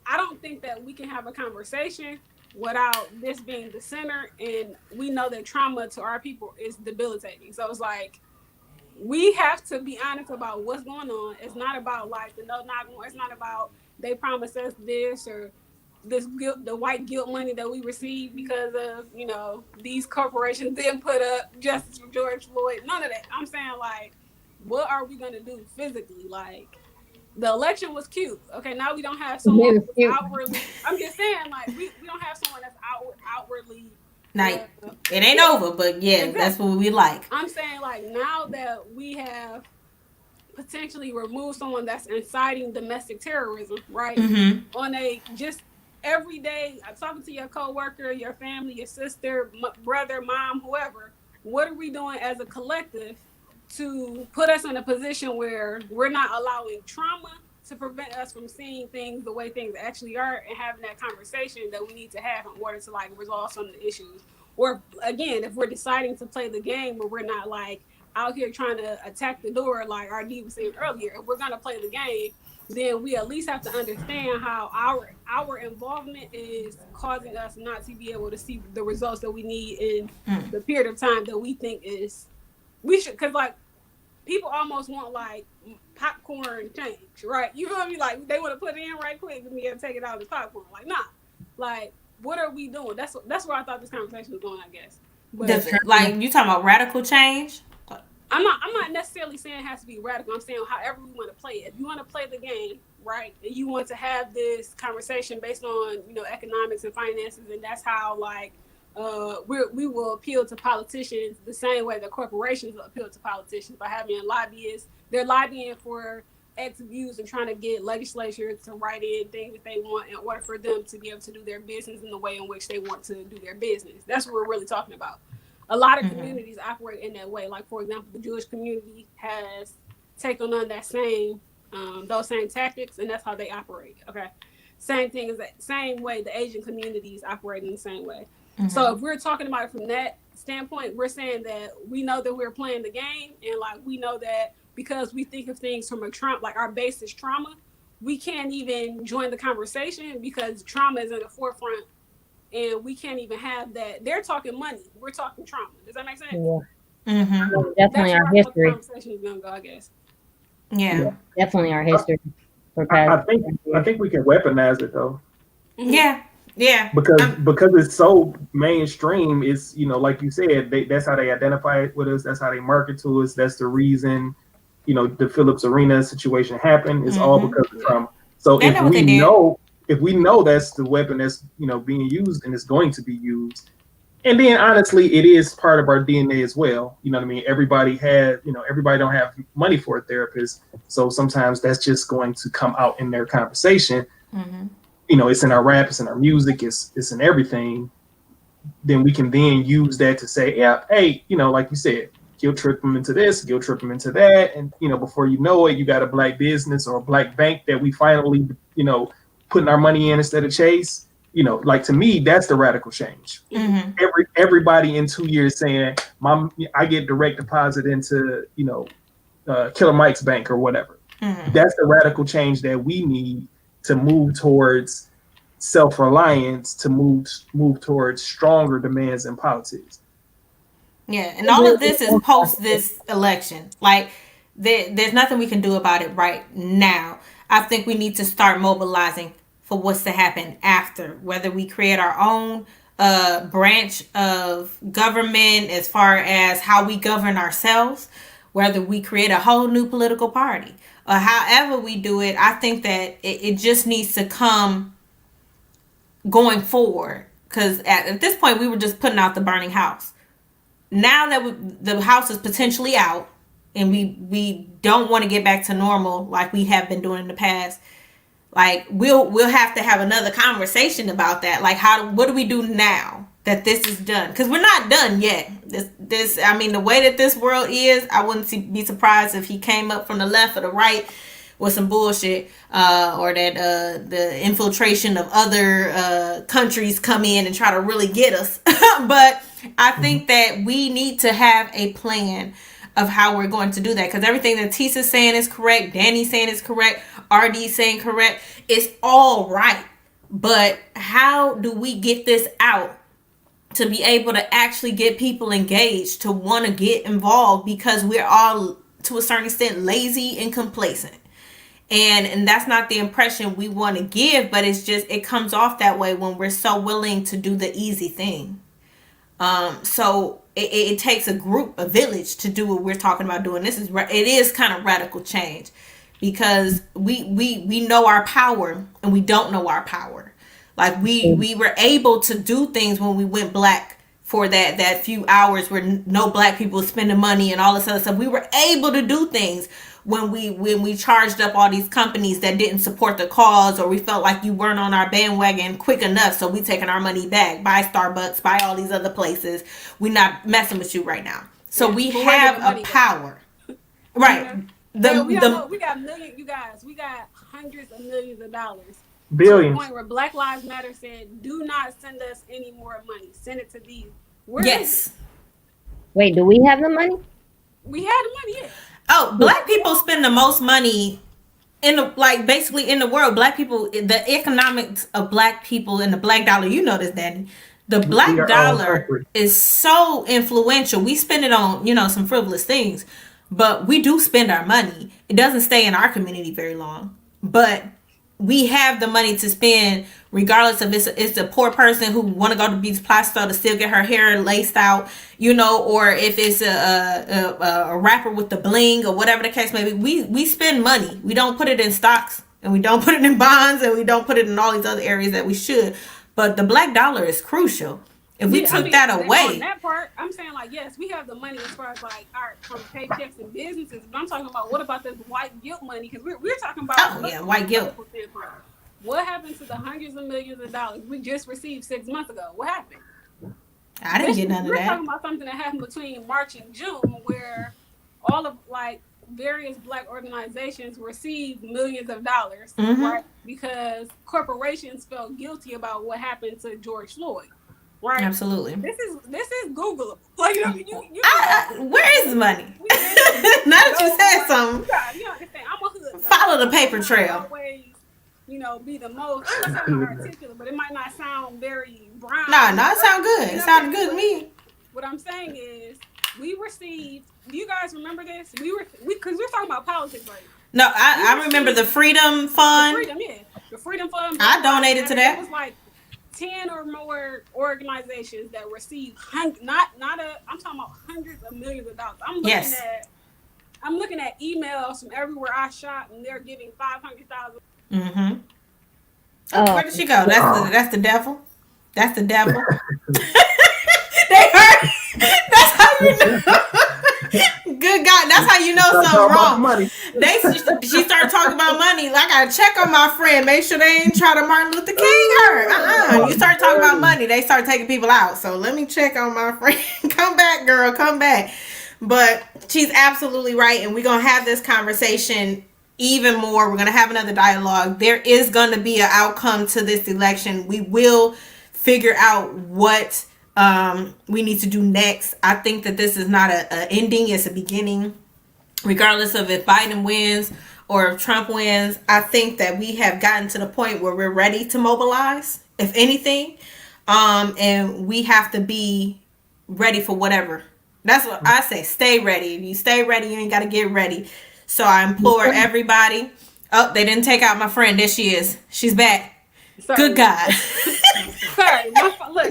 I don't think that we can have a conversation without this being the center, and we know that trauma to our people is debilitating. So it's like we have to be honest about what's going on. It's not about like the no not it's not about they promised us this or this guilt, the white guilt money that we received because of these corporations didn't put up justice for George Floyd. None of that. I'm saying like, what are we gonna do physically? Like the election was cute. Okay, now we don't have someone It was who's cute. outwardly. I'm just saying like we don't have someone that's outwardly. Like, it ain't Yeah, over, but yeah, that's exactly. what we like. I'm saying like now that we have potentially removed someone that's inciting domestic terrorism, right? Mm-hmm. On a just every day I'm talking to your coworker, your family, your sister, brother, mom, whoever. What are we doing as a collective to put us in a position where we're not allowing trauma to prevent us from seeing things the way things actually are and having that conversation that we need to have in order to like resolve some of the issues? Or again, if we're deciding to play the game where we're not like out here trying to attack the door like RD was saying earlier, if we're gonna play the game, then we at least have to understand how our involvement is causing us not to be able to see the results that we need in the period of time that we think is we should. Because like people almost want like popcorn change, right? You know what I mean? Like they want to put it in right quick and then take it out as popcorn. Like nah, like what are we doing? That's where I thought this conversation was going, I guess. But Like you talking about radical change? I'm not necessarily saying it has to be radical. I'm saying however we want to play it. If you want to play the game, right, and you want to have this conversation based on economics and finances, and that's how like we will appeal to politicians the same way that corporations will appeal to politicians by having lobbyists. They're lobbying for X views and trying to get legislature to write in things that they want in order for them to be able to do their business in the way in which they want to do their business. That's what we're really talking about. A lot of communities operate in that way. Like for example, the Jewish community has taken on that same those same tactics, and that's how they operate. Okay, same thing as that same way the Asian communities operate in the same way. So if we're talking about it from that standpoint, we're saying that we know that we're playing the game, and like we know that because we think of things from a trauma, like our base is trauma, we can't even join the conversation because trauma is in the forefront and we can't even have that. They're talking money. We're talking trauma. Does that make sense? Yeah. Definitely our history. The conversation is gonna go, I guess. Yeah. Definitely our history. I think we can weaponize it though. Yeah. Yeah. Because it's so mainstream. It's like you said, that's how they identify it with us. That's how they market to us. That's the reason the Phillips Arena situation happened. It's all because of Trump. So if we know that's the weapon that's being used and it's going to be used, and then honestly, it is part of our DNA as well. You know what I mean? Everybody don't have money for a therapist, so sometimes that's just going to come out in their conversation. It's in our rap, it's in our music, it's in everything. Then we can then use that to say, yeah, hey, like you said, guilt trip them into this, guilt trip them into that, and before you know it, you got a black business or a black bank that we finally putting our money in instead of Chase. Like to me, that's the radical change. Everybody in 2 years saying, I get direct deposit into Killer Mike's bank or whatever. That's the radical change that we need to move towards self-reliance, to move towards stronger demands in politics. Yeah, and all of this is post this election. Like, there's nothing we can do about it right now. I think we need to start mobilizing for what's to happen after, whether we create our own branch of government as far as how we govern ourselves, whether we create a whole new political party, or however we do it. I think that it just needs to come going forward, because at this point we were just putting out the burning house. Now that the house is potentially out and we don't want to get back to normal like we have been doing in the past, like we'll have to have another conversation about that. Like what do we do now that this is done? Because we're not done yet. This I mean, the way that this world is, I wouldn't be surprised if he came up from the left or the right with some bullshit, or that the infiltration of other countries come in and try to really get us. But I think that we need to have a plan of how we're going to do that, because everything that Tisa's saying is correct, Danny's saying is correct, RD's saying correct. It's all right, but how do we get this out to be able to actually get people engaged, to want to get involved, because we're all to a certain extent lazy and complacent. And that's not the impression we want to give, but it's just, it comes off that way when we're so willing to do the easy thing. So it takes a group, a village, to do what we're talking about doing. It is kind of radical change, because we know our power and we don't know our power. Like we were able to do things when we went black for that few hours where no black people spending money and all this other stuff. We were able to do things when we charged up all these companies that didn't support the cause, or we felt like you weren't on our bandwagon quick enough, so we taking our money back. Buy Starbucks, buy all these other places. We not messing with you right now. So we have a power. Right. We got millions, you guys. We got hundreds of millions of dollars. Billions. To the point where Black Lives Matter said, "Do not send us any more money. Send it to these." Yes. Wait, do we have the money? We had the money. Yeah. Oh, black people spend the most money in the basically in the world. Black people, the economics of black people and the black dollar. You know this, Danny. The black dollar is so influential. We spend it on some frivolous things, but we do spend our money. It doesn't stay in our community very long, but we have the money to spend, regardless of it's a poor person who want to go to Beauty Supply store to still get her hair laced out, or if it's a rapper with the bling or whatever the case may be. We spend money. We don't put it in stocks, and we don't put it in bonds, and we don't put it in all these other areas that we should. But the black dollar is crucial. If we took that away, on that part, I'm saying yes, we have the money as far as from paychecks and businesses. But I'm talking about what about this white guilt money? Because we're talking about white guilt. What happened to the hundreds of millions of dollars we just received 6 months ago? What happened? I didn't get none of that. We're talking about something that happened between March and June, where all of various black organizations received millions of dollars, right? Because corporations felt guilty about what happened to George Floyd. Right. Absolutely. This is Googleable. Where is the money? Now that you said something. You understand? I'm a hood. Follow the paper trail. Always, be the most articulate, but it might not sound very brown. No, it sounds good. It sounded good to me. What I'm saying is, we received. Do you guys remember this? Because we're talking about politics right now. No, I remember the Freedom Fund. The Freedom Fund. I donated to that. It was 10 or more organizations that received I'm talking about hundreds of millions of dollars. I'm looking at emails from everywhere I shop, and they're giving $500,000. Mm-hmm. Oh, where did she go? That's the devil. That's the devil. They heard. That's how you know. Good God, that's how you know something wrong. Money. She started talking about money. I gotta check on my friend, make sure they ain't try to Martin Luther King her. You start talking about money, they start taking people out. So let me check on my friend. Come back, girl, come back. But she's absolutely right, and we're gonna have this conversation even more. We're gonna have another dialogue. There is gonna be an outcome to this election. We will figure out what we need to do next. I think that this is not a ending, it's a beginning. Regardless of if Biden wins or if Trump wins, I think that we have gotten to the point where we're ready to mobilize, if anything. And we have to be ready for whatever. That's what I say. Stay ready. If you stay ready, you ain't got to get ready. So I implore everybody. Oh, they didn't take out my friend. There she is. She's back. Sorry. Good God. Sorry. Look,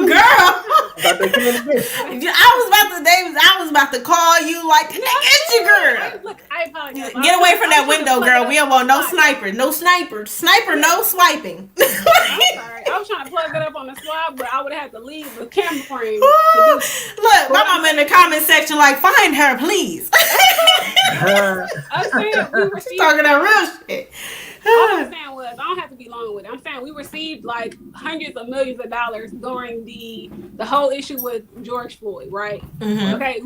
girl. I was about to call you like, it's your girl. Look, I apologize. Get away from that window, girl. We don't want no sniper. No sniper. Sniper, no swiping. I'm sorry. I was trying to plug it up on the slide, but I would have to leave the camera frame. Look, my mama in the comment section find her, please. I'm saying we received talking that real shit. All I'm saying was, I don't have to be long with it. I'm saying we received hundreds of millions of dollars during the whole issue with George Floyd, right? Mm-hmm. Okay,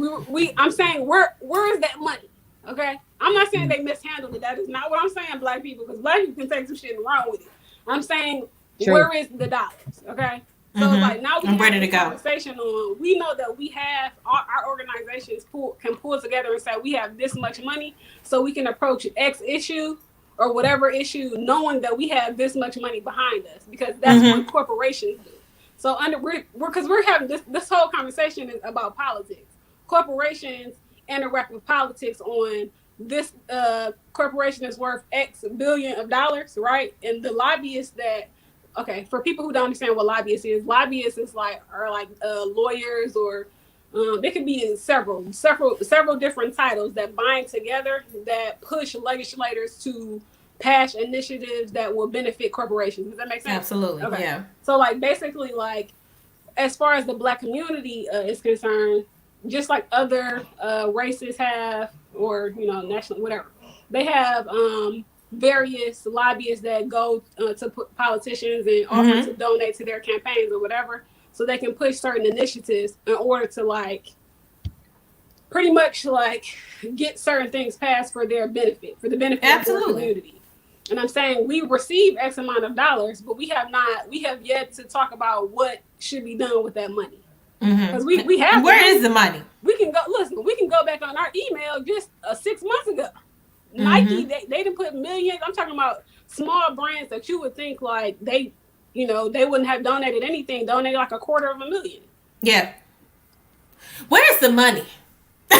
I'm saying where is that money? Okay, I'm not saying they mishandled it. That is not what I'm saying, black people, because black people can take some shit and run with it. I'm saying where is the dollars? Okay, so mm-hmm. Now we have a conversation on. We know that we have our organizations can pull together and say we have this much money, so we can approach X issue or whatever issue, knowing that we have this much money behind us, because that's what corporations do. So we're having this whole conversation is about politics. Corporations interact with politics on this corporation is worth X billion of dollars, right? And the lobbyists for people who don't understand what lobbyists is are lawyers, or they could be in several different titles that bind together that push legislators to pass initiatives that will benefit corporations. Does that make sense? Absolutely. Okay. Yeah. So basically as far as the Black community is concerned, just like other races have, or national, whatever, they have various lobbyists that go to politicians and offer to donate to their campaigns or whatever, so they can push certain initiatives in order to pretty much get certain things passed for their benefit, for the benefit of their community. And I'm saying we receive X amount of dollars, but we have yet to talk about what should be done with that money. Because we have. And where is the money? We can go back on our email just 6 months ago. Nike, they didn't put millions. I'm talking about small brands that you would think they wouldn't have donated anything. Donated $250,000. Yeah. Where's the money? Now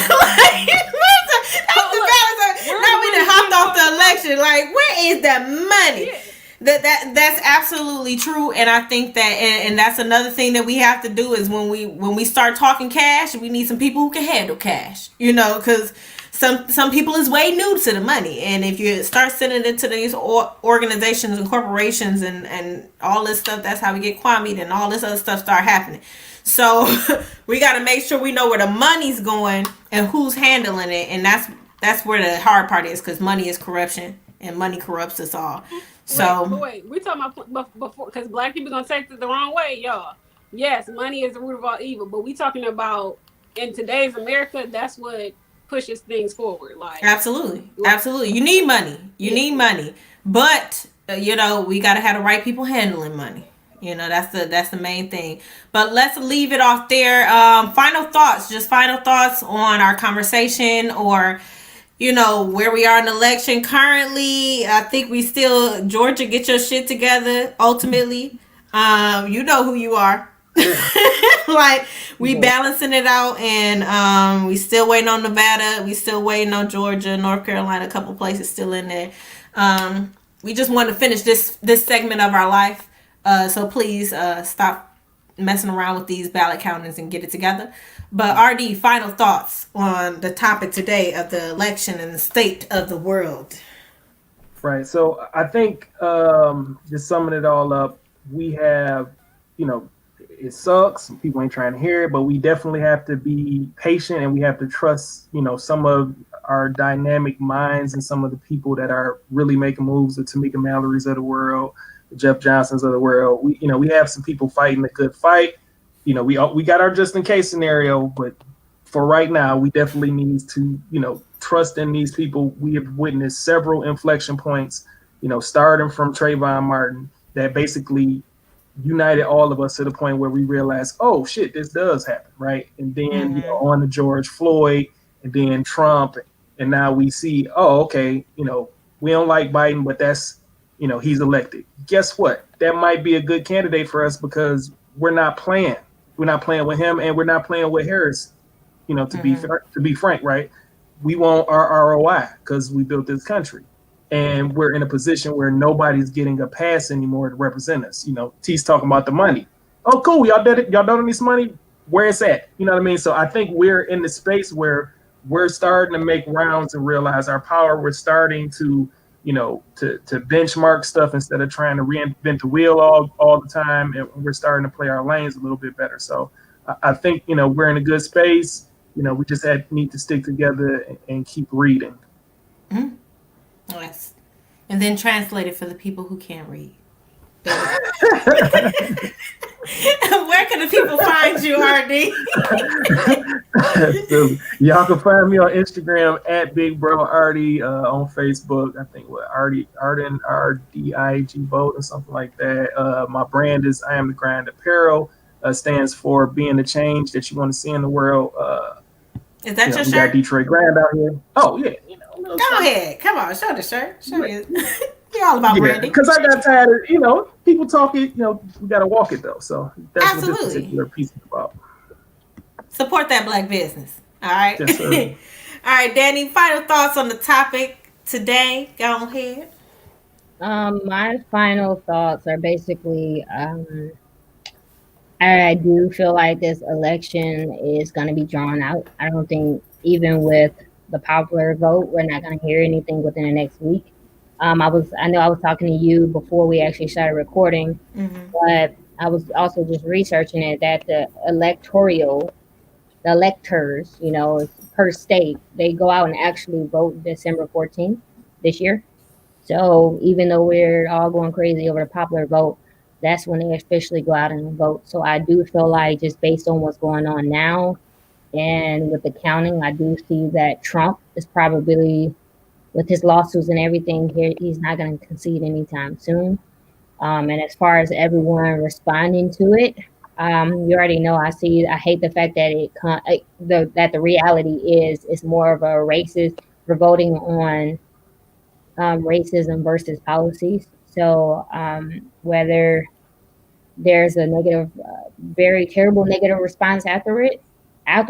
we done hopped off the election. Where is the money? Yeah. That's absolutely true, and I think that, and that's another thing that we have to do is when we start talking cash, we need some people who can handle cash. Because some people is way new to the money, and if you start sending it to these organizations and corporations and all this stuff, that's how we get Kwame and all this other stuff start happening. So we got to make sure we know where the money's going and who's handling it, and that's where the hard part is, because money is corruption and money corrupts us all. So wait, we talking about before, because Black people gonna take it the wrong way, y'all. Yes, money is the root of all evil, but we talking about in today's America, that's what pushes things forward. Absolutely. You need money. You need money, but we got to have the right people handling money. That's the main thing. But let's leave it off there. Final thoughts on our conversation, or where we are in the election currently. I think we still, Georgia, get your shit together. Ultimately, you know who you are. We balancing it out, and we still waiting on Nevada. We still waiting on Georgia, North Carolina, a couple places still in there. We just want to finish this segment of our life. So please stop messing around with these ballot countings and get it together. But RD, final thoughts on the topic today of the election and the state of the world. Right. So I think just summing it all up, we have, it sucks. People ain't trying to hear it, but we definitely have to be patient, and we have to trust, some of our dynamic minds and some of the people that are really making moves, the Tamika Mallory's of the world, the Jeff Johnsons of the world. We have some people fighting a good fight. We got our just in case scenario, but for right now, we definitely need to, trust in these people. We have witnessed several inflection points, starting from Trayvon Martin, that basically united all of us to the point where we realized, oh shit, this does happen, right? And then on to George Floyd, and then Trump, and now we see, oh, okay, we don't like Biden, but that's, he's elected. Guess what? That might be a good candidate for us, because we're not playing with him, and we're not playing with Harris. To be frank, right? We want our ROI because we built this country, and we're in a position where nobody's getting a pass anymore to represent us. T's talking about the money. Oh, cool. Y'all did it. Y'all done this money. Where it's at? You know what I mean? So I think we're in the space where we're starting to make rounds and realize our power. We're starting to, to benchmark stuff instead of trying to reinvent the wheel all the time. And we're starting to play our lanes a little bit better. So I think, we're in a good space. We just need to stick together and keep reading. Mm-hmm. Yes. And then translate it for the people who can't read. Where can the people find you, RD? So y'all can find me on Instagram at Big Bro RD, on Facebook. I think Arden RDIG Boat or something like that. My brand is I Am the Grind Apparel. Stands for being the change that you want to see in the world. Is that your we shirt? Got Detroit Grind out here. Oh yeah, Go ahead, come on, show the shirt. Show it. You're all about branding. Because I got tired of people talking. We got to walk it though. So that's absolutely what this particular piece is about. Support that Black business. All right. Yes, sir. All right, Danny. Final thoughts on the topic today. Go ahead. My final thoughts are basically, I do feel like this election is going to be drawn out. I don't think even with the popular vote, we're not going to hear anything within the next week. I know I was talking to you before we actually started recording, but I was also just researching it that the electors, per state, they go out and actually vote December 14th this year. So even though we're all going crazy over the popular vote, that's when they officially go out and vote. So I do feel like just based on what's going on now and with the counting, I do see that Trump is probably, with his lawsuits and everything here, he's not going to concede anytime soon. And as far as everyone responding to it, you already know. I hate the fact that that the reality is it's more of a racist. We're voting on racism versus policies. So whether there's a negative, very terrible negative response afterwards, I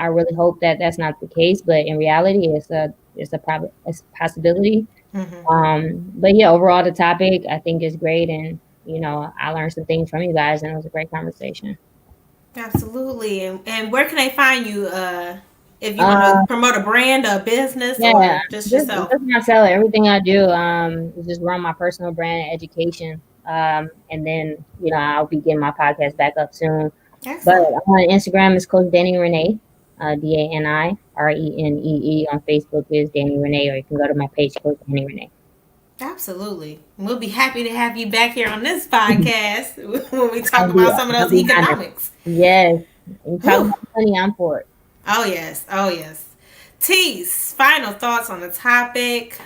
really hope that that's not the case. But in reality, it's a possibility. But yeah, overall, the topic I think is great, and I learned some things from you guys, and it was a great conversation. Absolutely. And where can they find you if you want to promote a brand or a business Yeah, or just yourself? just myself. Everything I do is just run my personal brand and education. And then I'll be getting my podcast back up soon. Excellent. But on Instagram is Coach Danny Renee, DANIRENEE. On Facebook is Danny Renee, or you can go to my page, Coach Danny Renee. Absolutely. We'll be happy to have you back here on this podcast when we talk about some of those economics. Yes. You talk about money, I'm for it. Oh, yes. Oh, yes. Tease, final thoughts on the topic.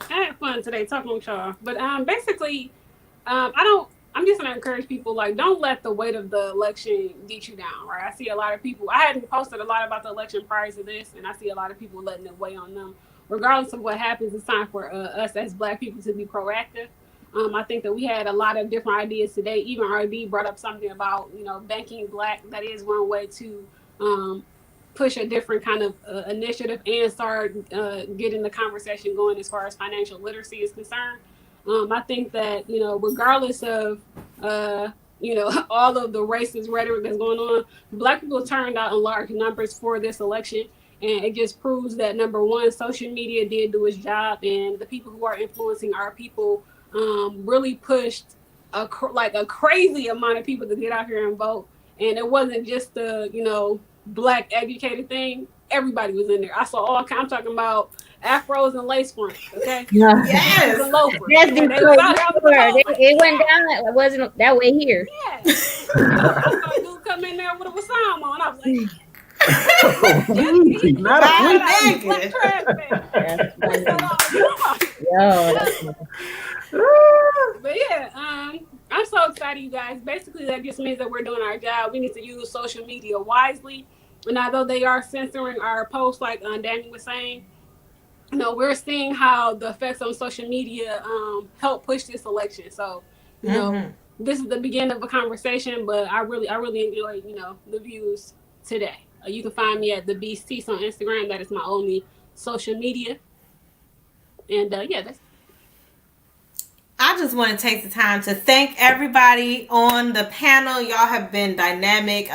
I had fun today talking with y'all. But basically, I'm just gonna encourage people, like, don't let the weight of the election get you down, right? I see a lot of people. I hadn't posted a lot about the election prior to this, and I see a lot of people letting it weigh on them. Regardless of what happens, it's time for us as Black people to be proactive. I think that we had a lot of different ideas today. Even RB brought up something about banking Black. That is one way to push a different kind of initiative and start getting the conversation going as far as financial literacy is concerned. I think that regardless of all of the racist rhetoric that's going on, Black people turned out in large numbers for this election. And it just proves that, number one, social media did do its job, and the people who are influencing our people really pushed a crazy amount of people to get out here and vote. And it wasn't just the Black educated thing. Everybody was in there. I saw all kinds. I'm talking about afros and lace fronts. Okay. Yeah. Yes. That's Detroit. It went down. It wasn't that way here. Yeah. I saw a dude come in there with a Wassam on. I was like. Not a Black trash bag. But yeah, I'm so excited, you guys. Basically, that just means that we're doing our job. We need to use social media wisely. And although they are censoring our posts, like Danny was saying, we're seeing how the effects on social media help push this election. So, this is the beginning of a conversation, but I really enjoy, the views today. You can find me at the Beast Tease on Instagram. That is my only social media. And that's. I just want to take the time to thank everybody on the panel. Y'all have been dynamic.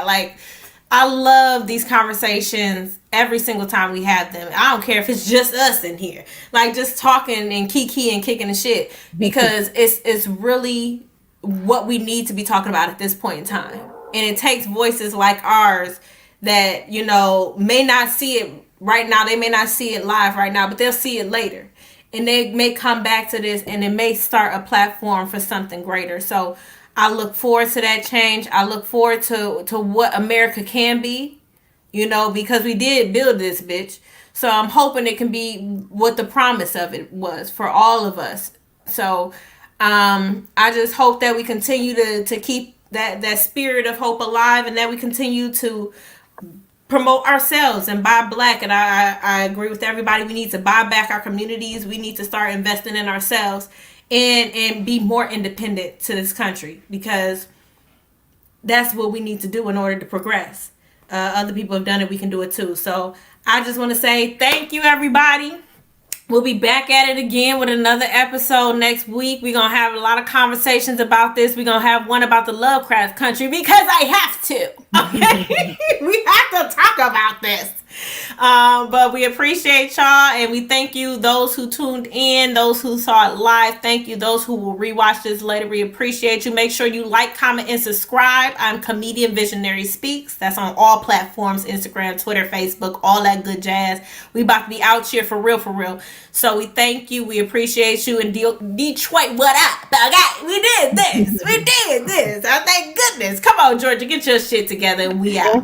I love these conversations every single time we have them. I don't care if it's just us in here, just talking and kiki and kicking the shit, because it's really what we need to be talking about at this point in time. And it takes voices like ours that, may not see it right now. They may not see it live right now, but they'll see it later. And they may come back to this, and it may start a platform for something greater. So I look forward to that change. I look forward to what America can be, because we did build this bitch. So I'm hoping it can be what the promise of it was for all of us. So I just hope that we continue to keep that spirit of hope alive, and that we continue to promote ourselves and buy Black. And I agree with everybody. We need to buy back our communities. We need to start investing in ourselves and be more independent to this country, because that's what we need to do in order to progress. Other people have done it. We can do it too. So I just want to say thank you, everybody. We'll be back at it again with another episode next week. We're going to have a lot of conversations about this. We're going to have one about the Lovecraft Country, because I have to. Okay? We have to talk about this. But we appreciate y'all, and we thank you, those who tuned in, those who saw it live. Thank you, those who will rewatch this later. We appreciate you. Make sure you like, comment, and subscribe. I'm Comedian Visionary Speaks. That's on all platforms: Instagram, Twitter, Facebook, all that good jazz. We about to be out here for real, for real. So we thank you. We appreciate you. And Detroit, what up? Okay, we did this. We did this. Oh, thank goodness. Come on, Georgia, get your shit together, and we out.